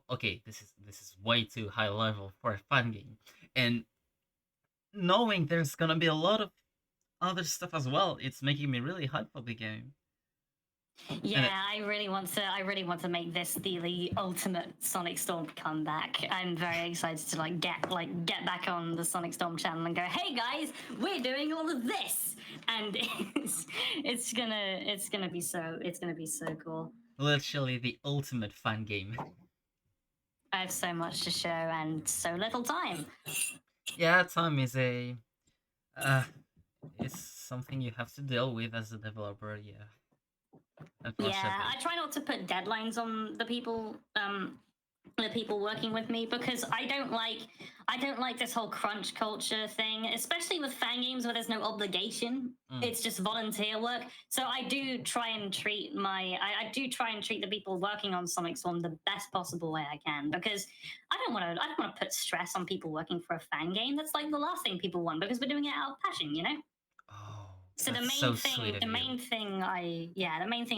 okay, this is way too high level for a fun game. And knowing there's gonna be a lot of other stuff as well, it's making me really hyped for the game. Yeah, I really want to make this the ultimate Sonic Storm comeback. I'm very excited to get back on the Sonic Storm channel and go, hey guys, we're doing all of this, and it's gonna be so cool. Literally the ultimate fun game. I have so much to show and so little time. Yeah, time is it's something you have to deal with as a developer. Yeah. Yeah, I try not to put deadlines on the people working with me because I don't like this whole crunch culture thing, especially with fan games where there's no obligation. It's just volunteer work. So I do try and treat the people working on Sonic Storm the best possible way I can, because I don't want to put stress on people working for a fan game. That's like the last thing people want, because we're doing it out of passion, you know? Oh, So the main thing I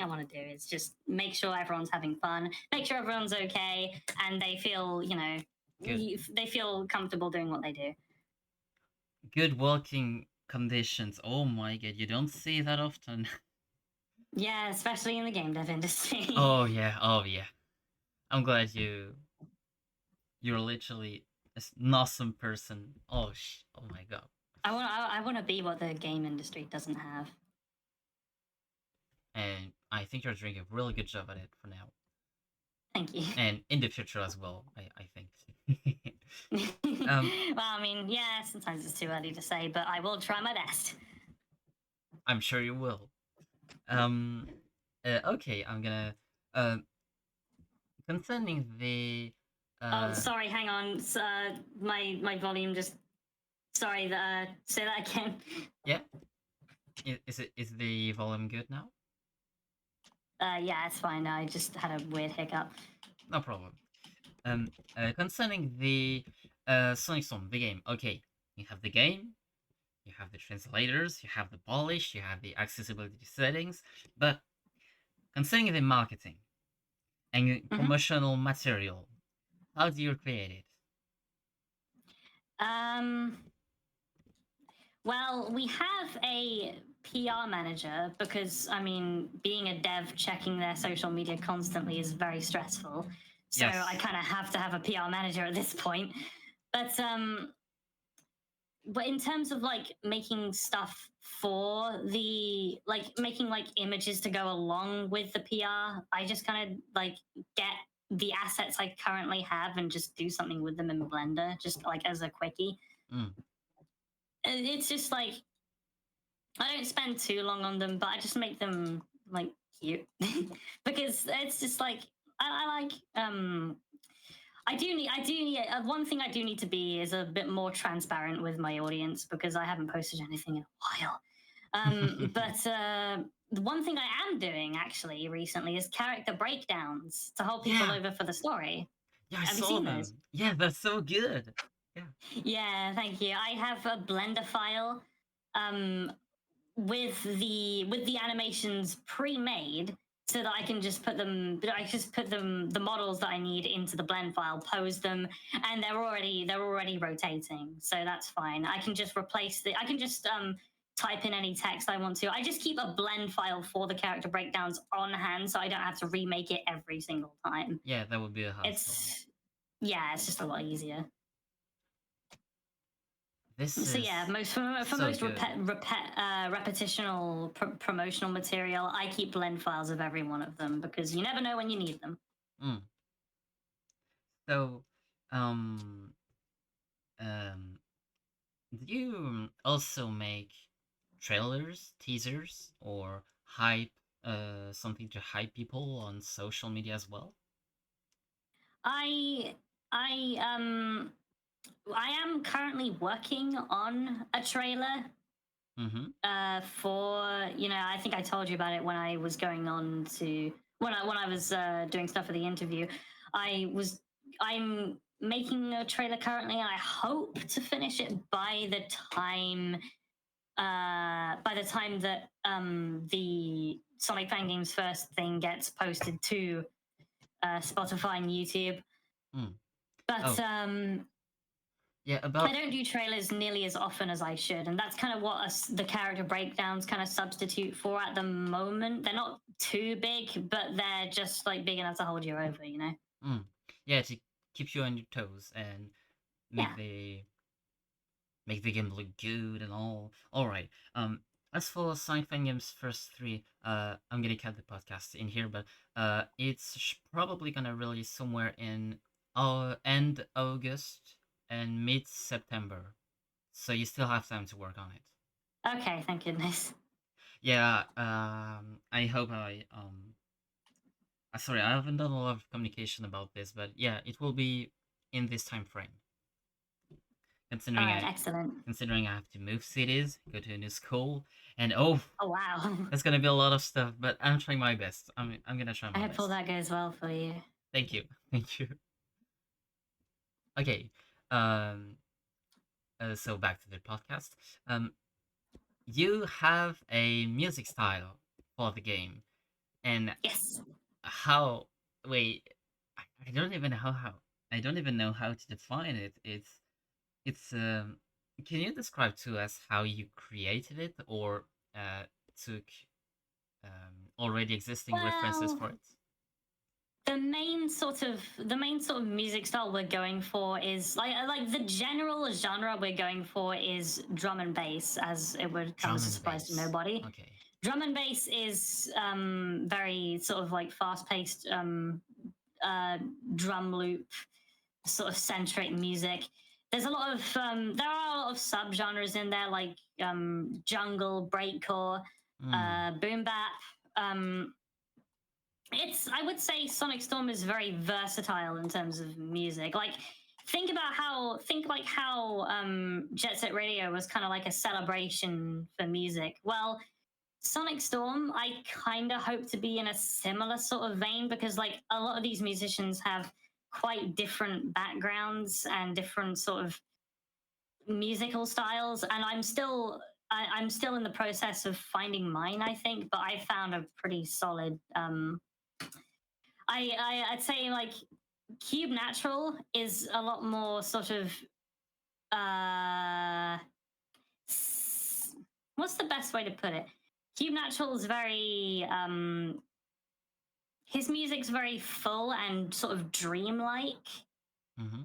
want to do is just make sure everyone's having fun, make sure everyone's okay, and they feel, they feel comfortable doing what they do. Good working conditions. Oh my god, you don't see that often. Yeah, especially in the game dev industry. Oh yeah, oh yeah. I'm glad you're literally an awesome person. Oh my god. I want to be what the game industry doesn't have. And I think you're doing a really good job at it for now. Thank you. And in the future as well, I think. Well, I mean, yeah, sometimes it's too early to say, but I will try my best. I'm sure you will. Okay, I'm gonna concerning the Oh, Uh, sorry. Hang on. My volume just. Sorry. Say that again. yeah. Is the volume good now? Yeah, it's fine. I just had a weird hiccup. No problem. Concerning the Sonic Storm, the game. Okay, you have the game, you have the translators, you have the polish, you have the accessibility settings, but concerning the marketing and Mm-hmm. promotional material, how do you create it? Um. Well, we have a PR manager because, I mean, being a dev, checking their social media constantly is very stressful. So I Yes. kind of have to have a PR manager at this point. But but in terms of like making stuff for the like making like images to go along with the PR, I just kind of like get the assets I currently have and just do something with them in Blender, just like as a quickie. Mm. It's just like I don't spend too long on them, but I just make them like cute because it's just like I like I do need one thing I do need to be is a bit more transparent with my audience because I haven't posted anything in a while. But the one thing I am doing actually recently is character breakdowns to hold people Yeah, over for the story. yeah, I Have you saw seen those? them. Yeah, that's so good. Yeah. Yeah, thank you. I have a Blender file um, with the animations pre-made so that I can just put them the models that I need into the blend file, pose them, and they're already rotating. So that's fine. I can just type in any text I want to. I just keep a blend file for the character breakdowns on hand so I don't have to remake it every single time. Yeah, that would be a hassle. It's yeah, it's just a lot easier. This So yeah, is for so most good. repetitional promotional material, I keep blend files of every one of them because you never know when you need them. Mm. So, um, um, do you also make trailers, teasers, or hype, something to hype people on social media as well? I I I am currently working on a trailer Mm-hmm. for I think I told you about it when I was going on to when I was doing stuff for the interview. I'm making a trailer currently, and I hope to finish it by the time that the Sonic Fangame's first thing gets posted to Spotify and YouTube. Mm. But Oh, yeah. I About don't do trailers nearly as often as I should, and that's kind of what the character breakdowns kind of substitute for at the moment. They're not too big, but they're just like big enough to hold you over, you know? mm, yeah, to keep you on your toes and Yeah. make the make the game look good and all. All right. As for Sonic Fangame's first three, I'm gonna cut the podcast in here, but it's probably gonna release somewhere in end August and mid September, so you still have time to work on it. Okay, thank goodness. Yeah. I hope sorry, I haven't done a lot of communication about this, but yeah, it will be in this time frame. All Considering right, I excellent. considering I have to move cities, go to a new school, and oh, Oh, wow. that's gonna be a lot of stuff. But I'm trying my best. I'm gonna try I my hope all best. that goes well for you. Thank you, thank you. Okay, um, so back to the podcast. Um, you have a music style for the game, and Yes. how? Wait, I don't even know how. I don't even know how to define it. It's. Can you describe to us how you created it, or took already existing references Well, for it? the main sort of music style we're going for is like the general genre we're going for is drum and bass, as it would come Drum as a and surprise to bass. nobody. Okay. Drum and bass is very sort of like fast-paced uh, drum loop sort of centric music. There are a lot of subgenres in there like jungle, breakcore, Mm. boom bap. Um, I would say Sonic Storm is very versatile in terms of music. Like think how Jet Set Radio was kind of like a celebration for music. Well, Sonic Storm, I kind of hope to be in a similar sort of vein because like a lot of these musicians have quite different backgrounds and different sort of musical styles, and I'm still in the process of finding mine, I think, but I found a pretty solid I'd say like Cube Natural is a lot more sort of uh what's the best way to put it? Cube Natural is very his music's very full and sort of dreamlike, Mm-hmm.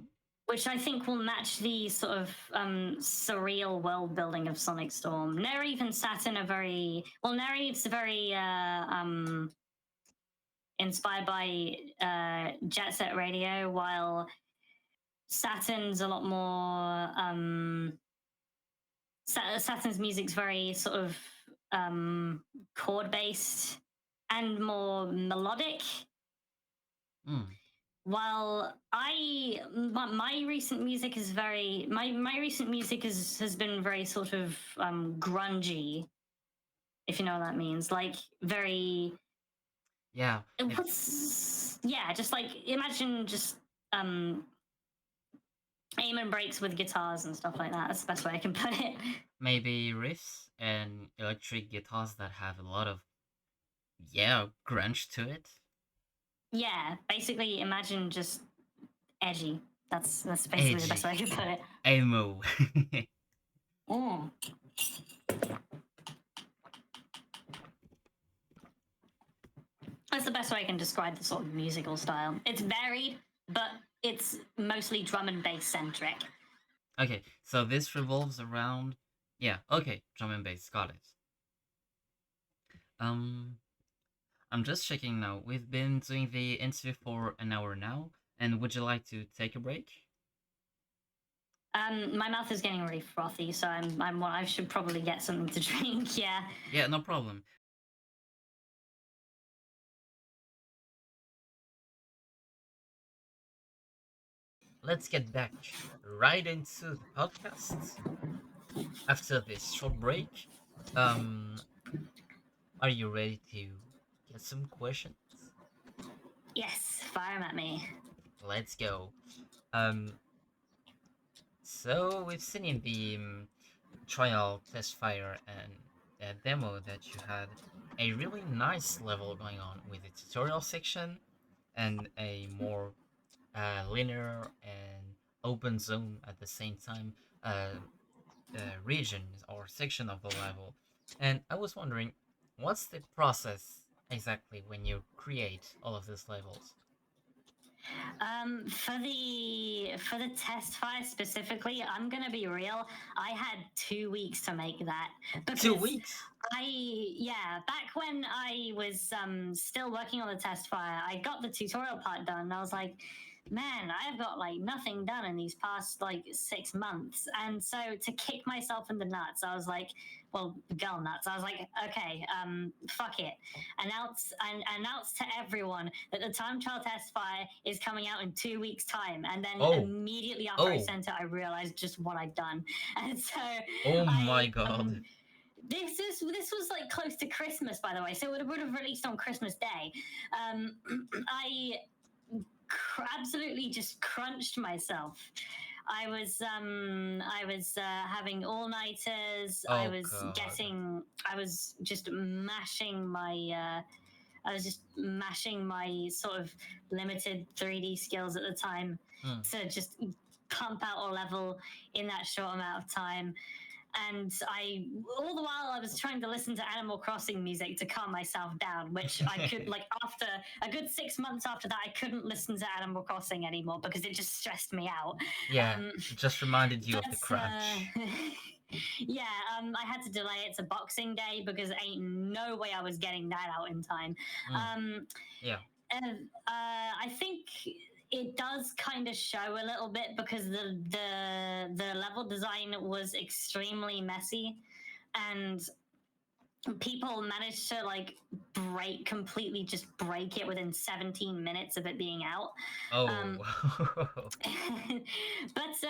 which I think will match the sort of surreal world building of Sonic Storm. Nereve and Saturn are very well. Nereve's very inspired by Jet Set Radio, while Saturn's a lot more. Saturn's music's very sort of chord based and more melodic. Mm. While my recent music is very my recent music has been very sort of grungy, if you know what that means. Like very Yeah. yeah, just like imagine just um aim and breaks with guitars and stuff like that. That's the best way I can put it. Maybe riffs and electric guitars that have a lot of grunge to it. Yeah, basically imagine just edgy. That's basically Edgy. the best way I can put it. Emo. Mm. That's the best way I can describe the sort of musical style. It's varied, but it's mostly drum and bass centric. Okay, so this revolves around drum and bass, got it. I'm just checking now. We've been doing the interview for an hour now, and would you like to take a break? My mouth is getting really frothy, so I should probably get something to drink. Yeah. Yeah, no problem. Let's get back right into the podcast. After this short break, are you ready to get some questions? Yes, fire 'em at me. Let's go. Um, so we've seen in the trial, test fire, and demo that you had a really nice level going on with the tutorial section and a more linear and open zone at the same time region or section of the level. And I was wondering, what's the process exactly when you create all of these levels? For the test fire specifically, I'm gonna be real. I had 2 weeks to make that because 2 weeks. Back when I was still working on the test fire, I got the tutorial part done. And I was like, man, I've got like nothing done in these past like 6 months, and so to kick myself in the nuts, I was like, well, girl nuts. I was like, okay, fuck it. Announce to everyone that the time trial test fire is coming out in 2 weeks' time. And then immediately after I sent it, I realized just what I'd done. And so my god. This was like close to Christmas, by the way, so it would have released on Christmas Day. I absolutely just crunched myself. I was having all nighters. I was just mashing my sort of limited 3D skills at the time to just pump out a level in that short amount of time. And all the while I was trying to listen to Animal Crossing music to calm myself down, which I could, like, after a good 6 months after that, I couldn't listen to Animal Crossing anymore because it just stressed me out. Yeah, it just reminded you of the crunch. I had to delay it to Boxing Day because ain't no way I was getting that out in time. I think it does kind of show a little bit because the level design was extremely messy, and people managed to like just break it within 17 minutes of it being out. Oh. But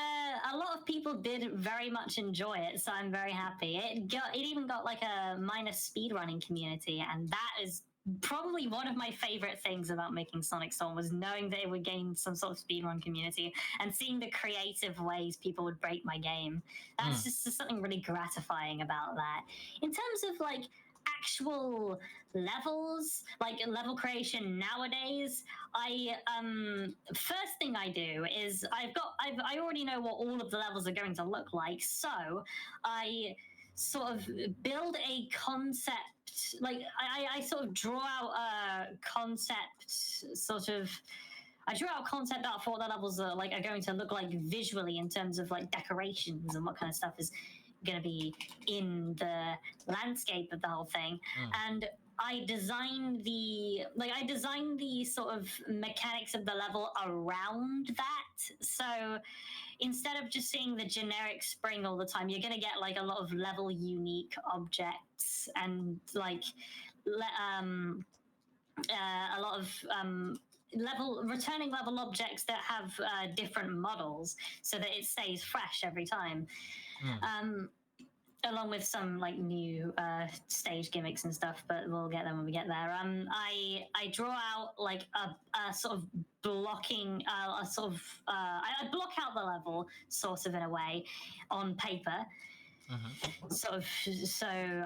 a lot of people did very much enjoy it, so I'm very happy. It even got like a minus speedrunning community, and that is probably one of my favorite things about making Sonic Storm, was knowing that it would gain some sort of speedrun community and seeing the creative ways people would break my game. That's just something really gratifying about that. In terms of like actual levels, like level creation nowadays, I first thing I do is I already know what all of the levels are going to look like, so I sort of build a concept. Like I sort of draw out a concept, sort of. I draw out concept art for what the levels are going to look like visually, in terms of like decorations and what kind of stuff is going to be in the landscape of the whole thing. And I design the sort of mechanics of the level around that. So instead of just seeing the generic spring all the time, you're going to get like a lot of level unique objects, and like a lot of returning level objects that have different models, so that it stays fresh every time. Along with some like new stage gimmicks and stuff, but we'll get them when we get there. I draw out like a sort of blocking, I block out the level sort of in a way on paper. So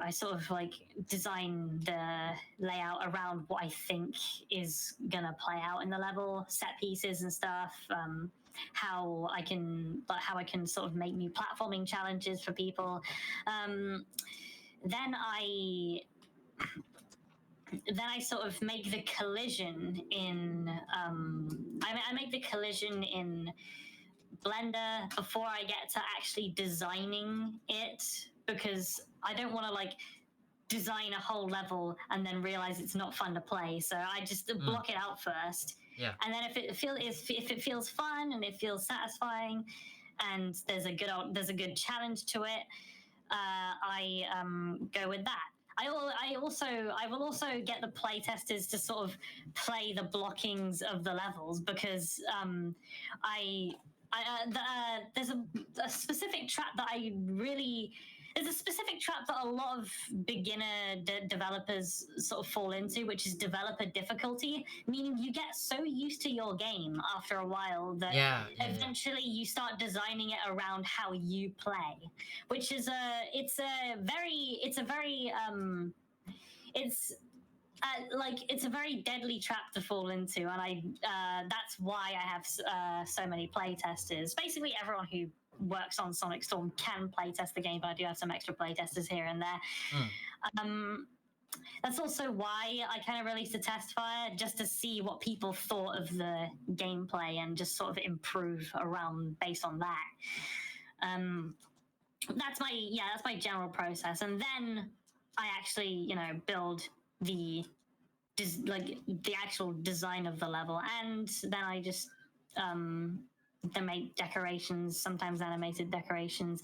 I sort of like design the layout around what I think is gonna play out in the level, set pieces and stuff. How I can sort of make new platforming challenges for people. Then I sort of make the collision in. I make the collision in Blender before I get to actually designing it, because I don't want to like design a whole level and then realize it's not fun to play. So I just block it out first. Yeah. And then if it feels fun and it feels satisfying, and there's a good challenge to it, I go with that. I will also get the playtesters to sort of play the blockings of the levels, because there's a specific trap that there's a specific trap that a lot of beginner developers sort of fall into, which is developer difficulty, meaning you get so used to your game after a while that eventually you start designing it around how you play, which is it's a very deadly trap to fall into, and that's why I have so many playtesters. Basically, everyone who works on Sonic Storm can playtest the game, but I do have some extra playtesters here and there. That's also why I kind of released a test fire, just to see what people thought of the gameplay and just sort of improve around based on that. That's my general process, and then I actually build the actual design of the level, and then I just then make decorations, sometimes animated decorations.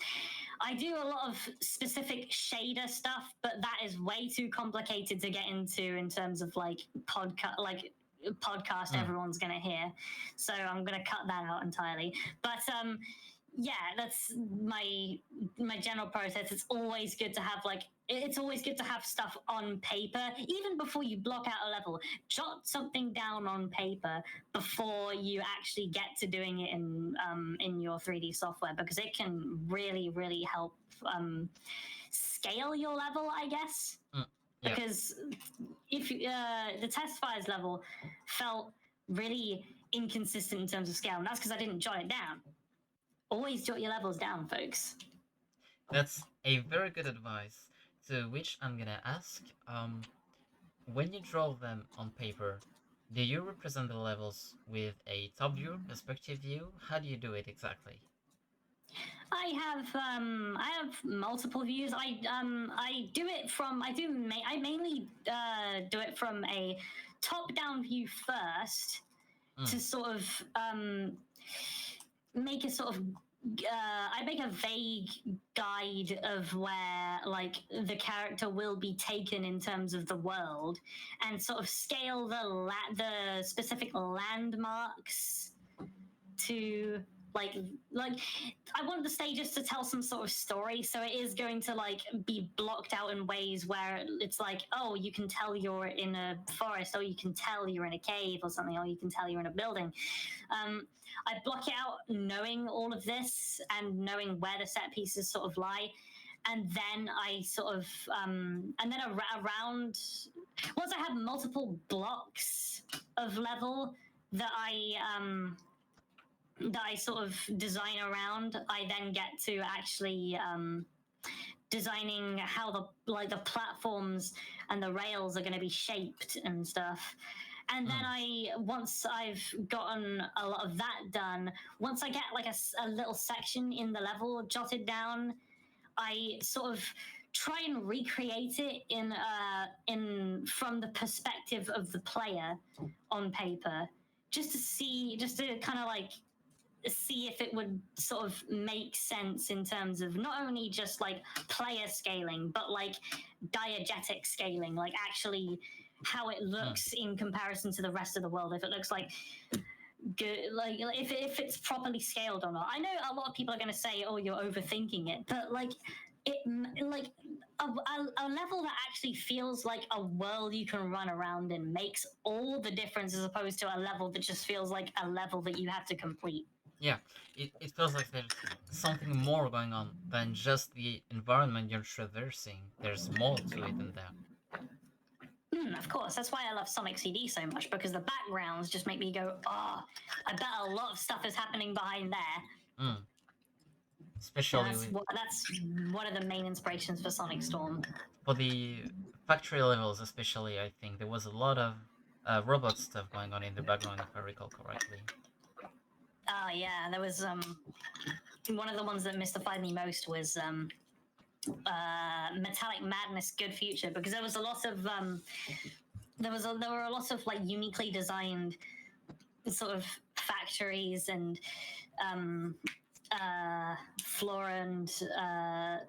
I do a lot of specific shader stuff, but that is way too complicated to get into in terms of like podcast everyone's gonna hear, so I'm gonna cut that out entirely. But yeah, that's my general process. It's always good to have stuff on paper, even before you block out a level. Jot something down on paper before you actually get to doing it in your 3D software, because it can really, really help scale your level, I guess. Yeah. Because if the test fires level felt really inconsistent in terms of scale, and that's because I didn't jot it down. Always jot your levels down, folks. That's a very good advice, to which I'm gonna ask, when you draw them on paper, do you represent the levels with a top view, perspective view? How do you do it exactly? I have multiple views. I mainly do it from a top-down view first, to sort of make a sort of I make a vague guide of where like the character will be taken in terms of the world, and sort of scale the specific landmarks to like I want the stages to tell some sort of story, so it is going to like be blocked out in ways where it's like, oh, you can tell you're in a forest, or you can tell you're in a cave or something, or you can tell you're in a building. I block it out knowing all of this and knowing where the set pieces sort of lie, and then I sort of and then around once I have multiple blocks of level that I sort of design around, I then get to actually designing how the platforms and the rails are going to be shaped and stuff. And then once I've gotten a lot of that done, once I get like a little section in the level jotted down, I sort of try and recreate it in from the perspective of the player on paper, just to kind of like see if it would sort of make sense in terms of not only just like player scaling, but like diegetic scaling, like actually how it looks in comparison to the rest of the world. If it looks like good, like if it's properly scaled or not. I know a lot of people are going to say, "Oh, you're overthinking it," but like it, like a level that actually feels like a world you can run around in makes all the difference, as opposed to a level that just feels like a level that you have to complete. Yeah, it feels like there's something more going on than just the environment you're traversing. There's more to it than that. Of course, that's why I love Sonic CD so much, because the backgrounds just make me go, oh, I bet a lot of stuff is happening behind there. Especially that's one of the main inspirations for Sonic Storm. For the factory levels, especially, I think there was a lot of robot stuff going on in the background, if I recall correctly. Oh yeah, there was one of the ones that mystified me most was Metallic Madness Good Future, because there was a lot of there were a lot of like uniquely designed sort of factories and flora and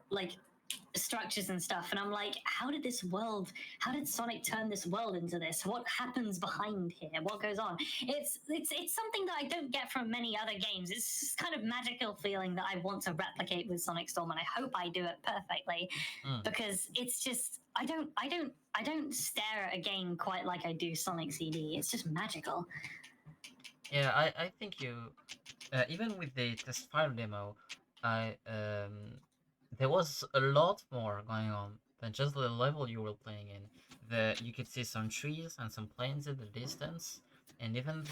like structures and stuff, and I'm like, how did Sonic turn this world into this? What happens behind here? What goes on? It's something that I don't get from many other games. It's just kind of magical feeling that I want to replicate with Sonic Storm, and I hope I do it perfectly, because it's just I don't stare at a game quite like I do Sonic CD. It's just magical. Yeah, I think you even with the test fire demo, there was a lot more going on than just the level you were playing in. You could see some trees and some plains in the distance, and even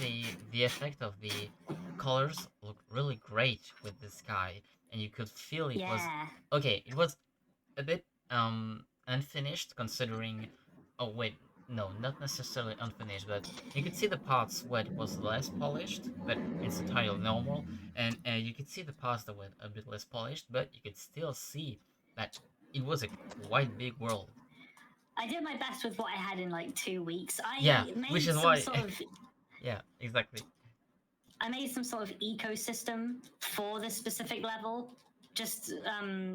the effect of the colors looked really great with the sky, and you could feel it was okay. It was a bit unfinished considering. Oh wait, no, not necessarily unfinished, but you could see the parts where it was less polished, but it's entirely normal, and you could see the parts that were a bit less polished, but you could still see that it was a quite big world. I did my best with what I had in like 2 weeks. Yeah, which is why. Sort of, yeah, exactly. I made some sort of ecosystem for this specific level, just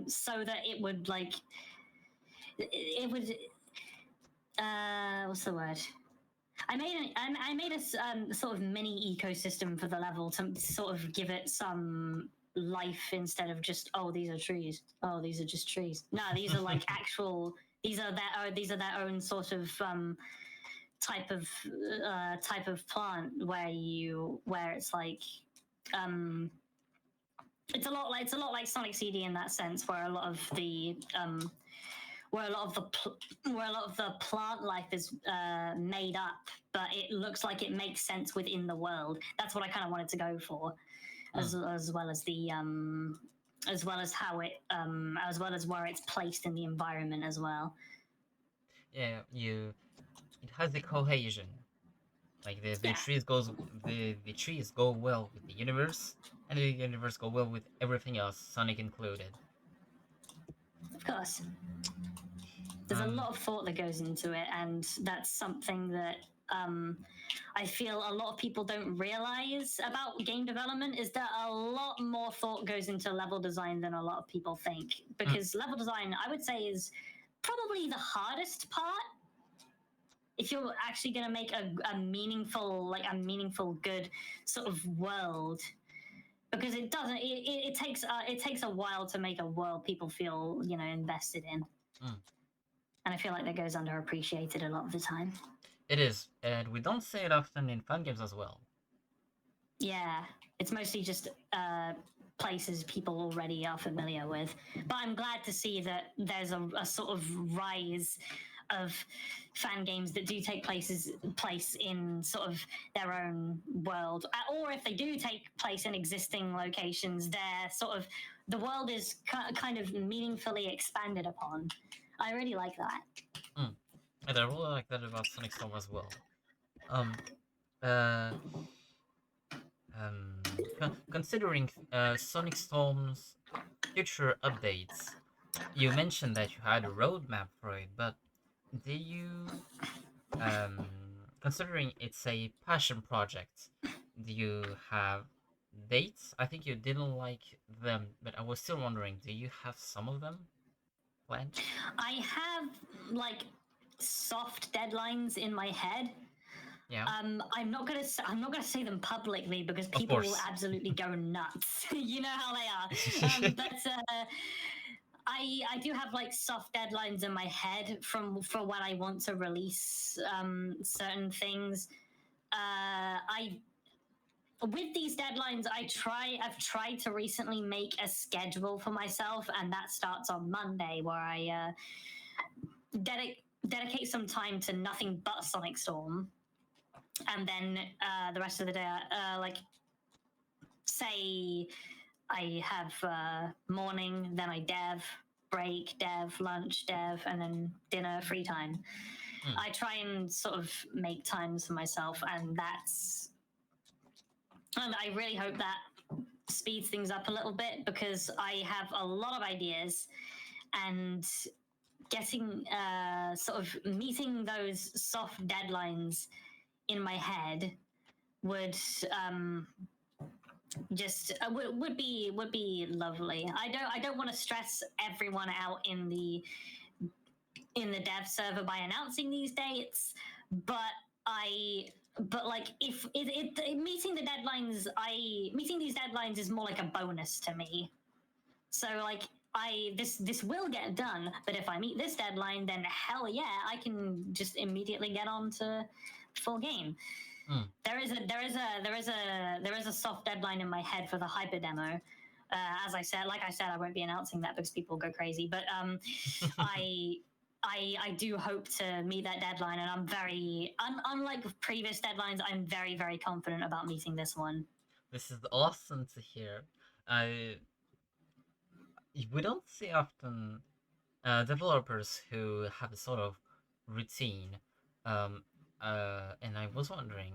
so that it would like it would what's the word? I made a sort of mini ecosystem for the level to sort of give it some life, instead of just, oh, these are trees, oh, these are just trees. No, these are like actual. These are their own sort of type of plant where it's like it's a lot like Sonic CD in that sense, where a lot of the plant life is made up, but it looks like it makes sense within the world. That's what I kind of wanted to go for, as well as the as well as how it as well as where it's placed in the environment as well. Yeah, it has the cohesion. Like the trees go well with the universe, and the universe go well with everything else, Sonic included. Of course. There's a lot of thought that goes into it, and that's something that I feel a lot of people don't realize about game development is that a lot more thought goes into level design than a lot of people think. Because level design, I would say, is probably the hardest part. If you're actually going to make a meaningful, good sort of world, because it doesn't. It takes a while to make a world people feel invested in, and I feel like that goes underappreciated a lot of the time. It is, and we don't say it often in fun games as well. Yeah, it's mostly just places people already are familiar with. But I'm glad to see that there's a sort of rise of fan games that do take place in sort of their own world, or if they do take place in existing locations, they're sort of the world is kind of meaningfully expanded upon. I really like that. And I really like that about Sonic Storm as well. Considering Sonic Storm's future updates, you mentioned that you had a roadmap for it, but do you, considering it's a passion project, do you have dates? I think you didn't like them, but I was still wondering, do you have some of them planned? I have like soft deadlines in my head. Yeah. I'm not gonna say them publicly because people will absolutely go nuts. You know how they are. But I do have like soft deadlines in my head for when I want to release certain things. With these deadlines, I've tried to recently make a schedule for myself, and that starts on Monday, where I dedicate some time to nothing but Sonic Storm, and then the rest of the day, like say I have morning, then I dev, break, dev, lunch, dev, and then dinner, free time. I try and sort of make times for myself, and I really hope that speeds things up a little bit, because I have a lot of ideas, and getting sort of meeting those soft deadlines in my head would would be lovely. I don't want to stress everyone out in the dev server by announcing these dates, but like if meeting these deadlines is more like a bonus to me. So like this will get done, but if I meet this deadline, then hell yeah, I can just immediately get on to full game. There is a soft deadline in my head for the hyper demo. As I said, I won't be announcing that because people go crazy. But I do hope to meet that deadline, and I'm very unlike previous deadlines. I'm very, very confident about meeting this one. This is awesome to hear. We don't see often developers who have a sort of routine. And I was wondering,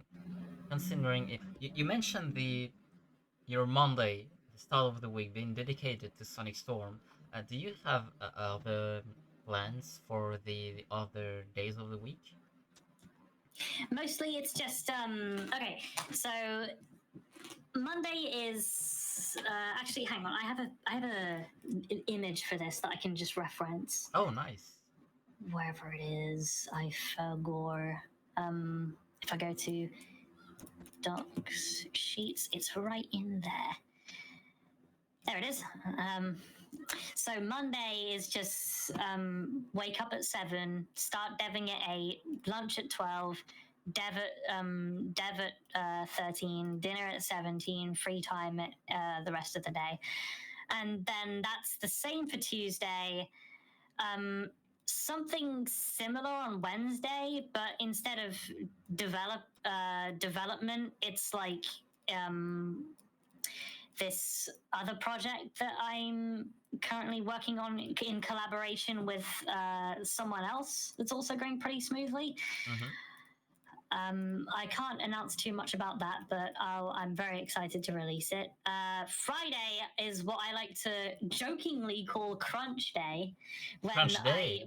considering if you mentioned your Monday, the start of the week, being dedicated to Sonic Storm, do you have other plans for the other days of the week? Mostly, it's just okay. So Monday is actually. Hang on, I have an image for this that I can just reference. Oh, nice. Wherever it is, I forgot. If I go to docs sheets, it's right in there. There it is. So Monday is just wake up at 7, start deving at 8, lunch at 12, dev at 13, dinner at 17, free time at the rest of the day. And then that's the same for Tuesday. Something similar on Wednesday, but instead of development, it's like this other project that I'm currently working on in collaboration with someone else that's also going pretty smoothly. I can't announce too much about that, but I'm very excited to release it. Friday is what I like to jokingly call Crunch Day, when I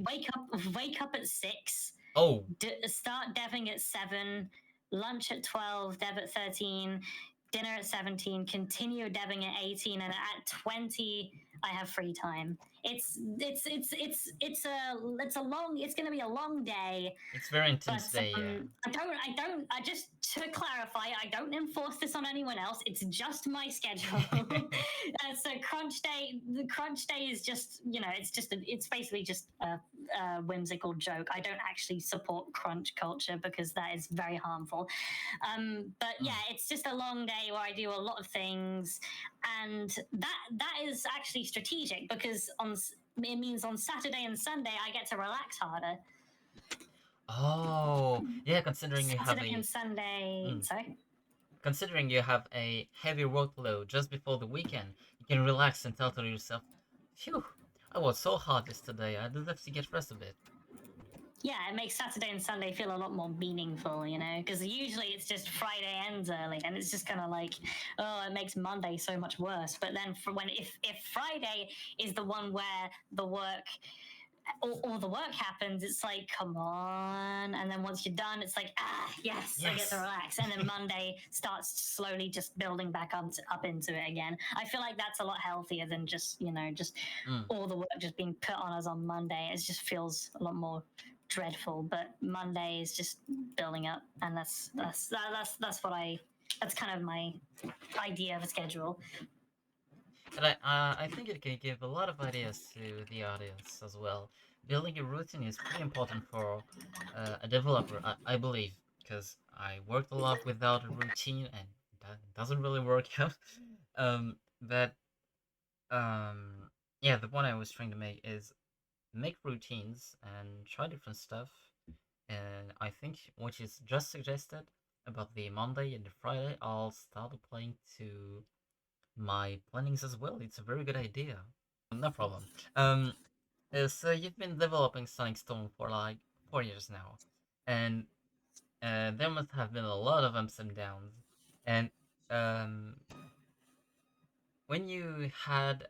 wake up at 6, Oh, Start deving at 7, lunch at 12, dev at 13, dinner at 17, continue deving at 18, and at 20 I have free time. It's a long, it's going to be a long day. it's very But intense day. Yeah. I just, to clarify, I don't enforce this on anyone else. It's just my schedule. So the crunch day is just, it's basically just a whimsical joke. I don't actually support crunch culture because that is very harmful. But yeah, it's just a long day where I do a lot of things, and that is actually strategic because it means on Saturday and Sunday I get to relax harder. Oh, yeah. Saturday and Sunday. Sorry. Considering you have a heavy workload just before the weekend, you can relax and tell to yourself, "Phew, I was so hot yesterday. I deserve to get rest a bit." Yeah, it makes Saturday and Sunday feel a lot more meaningful, because usually it's just Friday ends early, and it's just kind of like, oh, it makes Monday so much worse. But then if Friday is the one where the work all the work happens, it's like, come on. And then once you're done, it's like, yes, I get to relax. And then Monday starts slowly just building back up into it again. I feel like that's a lot healthier than just all the work just being put on us on Monday. It just feels a lot more dreadful. But Monday is just building up, and that's kind of my idea of a schedule. And I think it can give a lot of ideas to the audience as well. Building a routine is pretty important for a developer, I believe, because I worked a lot without a routine and that doesn't really work out. But yeah, the point I was trying to make is make routines and try different stuff. And I think what is just suggested about the Monday and the Friday, I'll start applying to my plannings as well. It's a very good idea. No problem. So you've been developing Sonic Storm for like 4 years now, and there must have been a lot of ups and downs. And um, when you had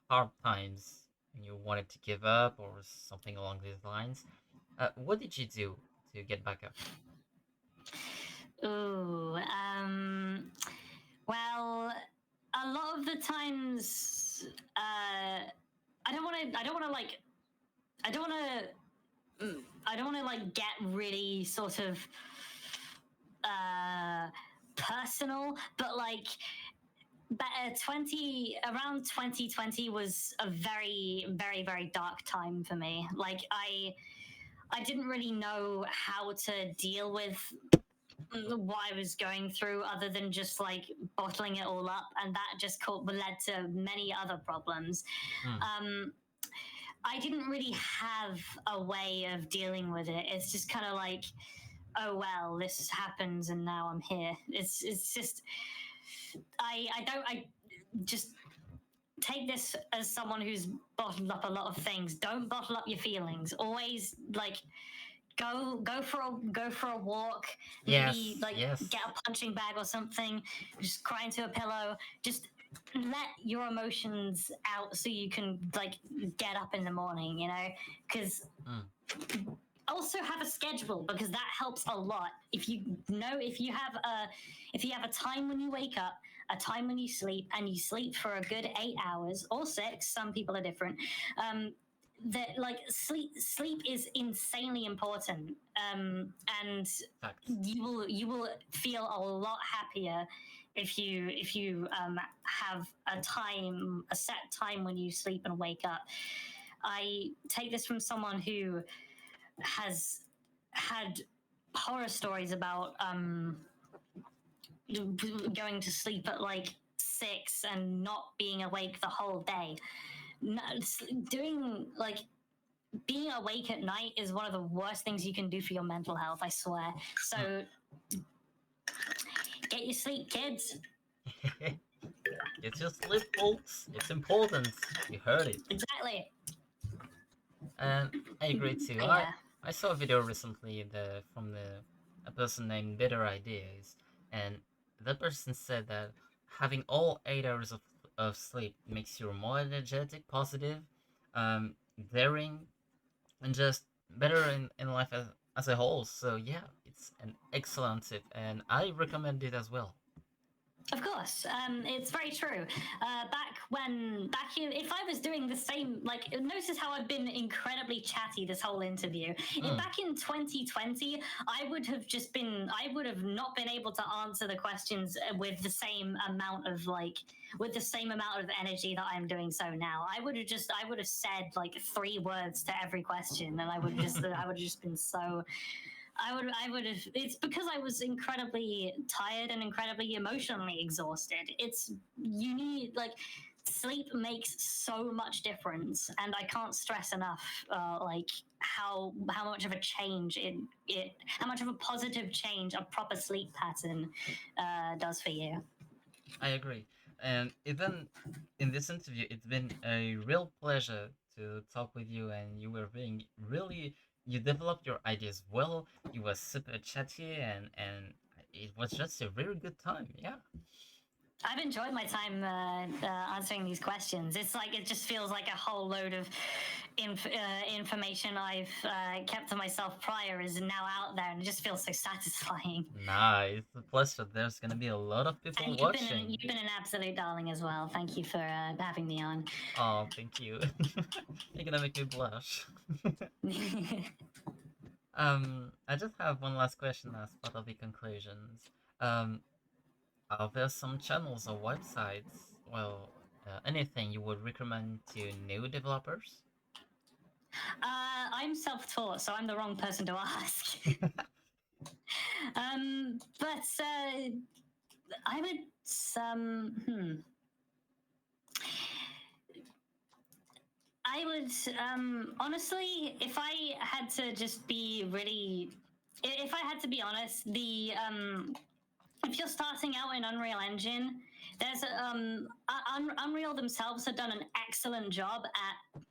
hard times and you wanted to give up or something along these lines, what did you do to get back up? Ooh, well, a lot of the times, I don't want to. I don't want to like. I don't want to. I don't want to like get really sort of personal, but like. But 20 around 2020 was a very, very, very dark time for me. Like I didn't really know how to deal with what I was going through other than just like bottling it all up, and that just led to many other problems. I didn't really have a way of dealing with it. It's just kind of like, oh well, this happens and now I'm here. It's just I just take this as someone who's bottled up a lot of things. Don't bottle up your feelings. Always like go for a walk. Maybe get a punching bag or something. Just cry into a pillow. Just let your emotions out so you can like get up in the morning. Because. Also have a schedule because that helps a lot. If you have a time when you wake up, a time when you sleep, and you sleep for a good 8 hours or 6, some people are different. That like sleep is insanely important, and you will feel a lot happier if you have a set time when you sleep and wake up. I take this from someone who has had horror stories about going to sleep at like 6 and not being awake the whole day. Being awake at night is one of the worst things you can do for your mental health, I swear. So get your sleep, kids. Get your sleep, folks. It's important. You heard it. Exactly. And I agree too. Yeah. I saw a video recently from a person named Better Ideas, and that person said that having all 8 hours of sleep makes you more energetic, positive, daring, and just better in life as a whole. So yeah, it's an excellent tip, and I recommend it as well. Of course, it's very true. If I was doing the same, like, notice how I've been incredibly chatty this whole interview. If Mm. back in 2020, I would have not been able to answer the questions with the same amount of energy that I'm doing so now. I would have said like 3 words to every question, and I would have just been so I would have. It's because I was incredibly tired and incredibly emotionally exhausted. You need like sleep makes so much difference, and I can't stress enough like how much of a change how much of a positive change a proper sleep pattern does for you. I agree. And even in this interview, it's been a real pleasure to talk with you, and you were being really, you developed your ideas well. You were super chatty, and it was just a very good time. Yeah. I've enjoyed my time answering these questions. It's like it just feels like a whole load of information I've kept to myself prior is now out there, and it just feels so satisfying. Nice. It's a pleasure. There's gonna be a lot of people And watching. you've been an absolute darling as well. Thank you for having me on. Oh, thank you. You're gonna make me blush. I just have one last question as part of the conclusions. Um, are there some channels or websites, well, anything you would recommend to new developers? I'm self-taught, so I'm the wrong person to ask. But I would I would honestly, if I had to just be really, if I had to be honest, if you're starting out in Unreal Engine, there's Unreal themselves have done an excellent job at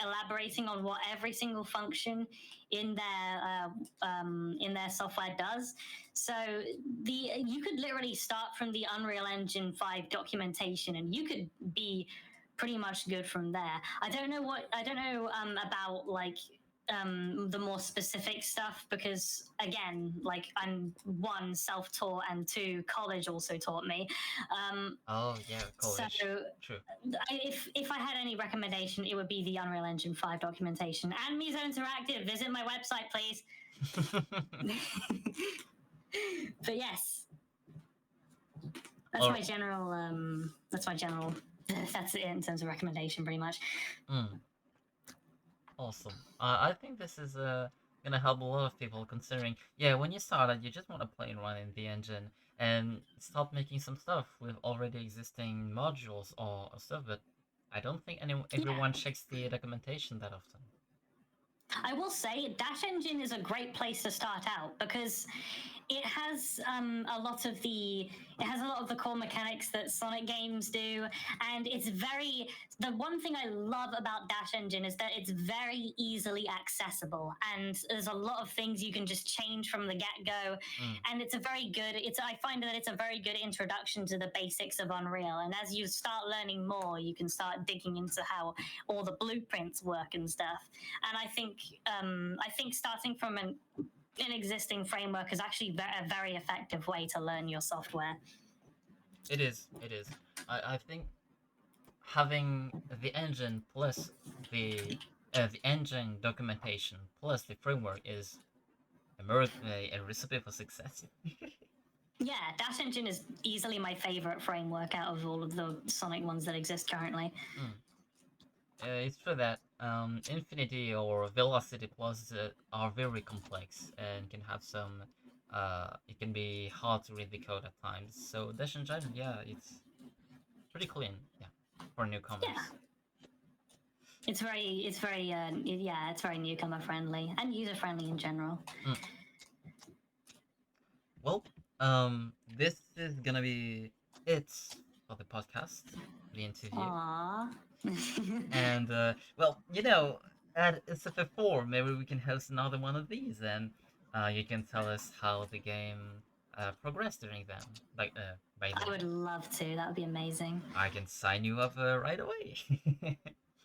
elaborating on what every single function in their software does. So you could literally start from the Unreal Engine 5 documentation, and you could be pretty much good from there. I don't know about like the more specific stuff because again, like I'm one self-taught and two college also taught me. Oh yeah, So college. True. if I had any recommendation, it would be the Unreal Engine 5 documentation and Miso Interactive. Visit my website, please. But yes, that's Or my general. That's my general. That's it in terms of recommendation, pretty much. awesome. I think this is gonna help a lot of people considering, yeah, when you started, you just want to play and run in the engine and start making some stuff with already existing modules or stuff, but I don't think everyone checks the documentation that often. I will say Dash Engine is a great place to start out because it has a lot of the core mechanics that Sonic games do, and the one thing I love about Dash Engine is that it's very easily accessible, and there's a lot of things you can just change from the get-go, and I find that it's a very good introduction to the basics of Unreal, and as you start learning more, you can start digging into how all the blueprints work and stuff, and I think starting from an existing framework is actually a very effective way to learn your software. It is. It is. I think having the engine plus the engine documentation plus the framework is a recipe for success. Yeah, Dash Engine is easily my favorite framework out of all of the Sonic ones that exist currently. It's true that Infinity or Velocity Plus are very complex and can have some. It can be hard to read the code at times. So Dash Engine, yeah, it's pretty clean. Yeah, for newcomers. Yeah. It's very newcomer friendly and user friendly in general. Well, this is gonna be it for the podcast, the interview. Aww. And well, you know, at SFF4, maybe we can host another one of these, and you can tell us how the game progressed during them. Like by I then, would love to. That would be amazing. I can sign you up right away.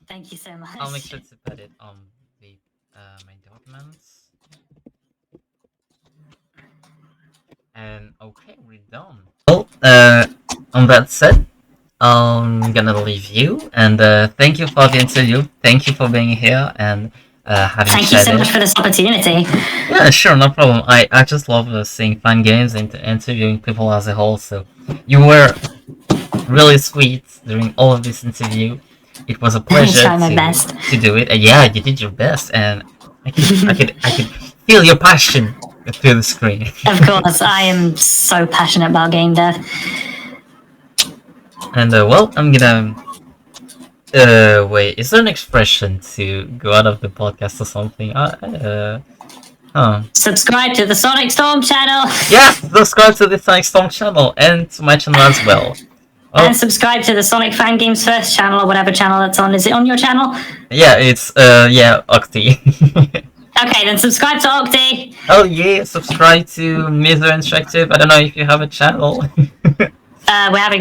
Thank you so much. I'll make sure to put it on the my documents. And okay, we're done. Well, on that said, I'm gonna leave you, and thank you for the interview. Thank you for being here and having Thank you so chatted. much for this opportunity. Yeah, sure, no problem. I just love seeing fun games and interviewing people as a whole. So you were really sweet during all of this interview. It was a pleasure Try my best. to do it. And yeah, you did your best, and I could feel your passion through the screen. Of course, I am so passionate about game dev. And well, I'm gonna. Wait, is there an expression to go out of the podcast or something? Subscribe to the Sonic Storm channel. Yes, subscribe to the Sonic Storm channel and to my channel as well. Oh. And subscribe to the Sonic Fangame's first channel or whatever channel that's on. Is it on your channel? Yeah, it's Octi. Okay, then subscribe to Octi. Oh yeah, subscribe to Mither Interactive. I don't know if you have a channel.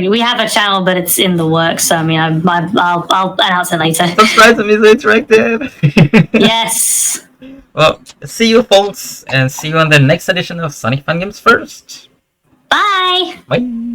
We have a channel, but it's in the works. So I mean, I'll announce it later. Subscribe to Mither Interactive. Yes. Well, see you folks, and see you on the next edition of Sonic Fangames First. Bye. Bye.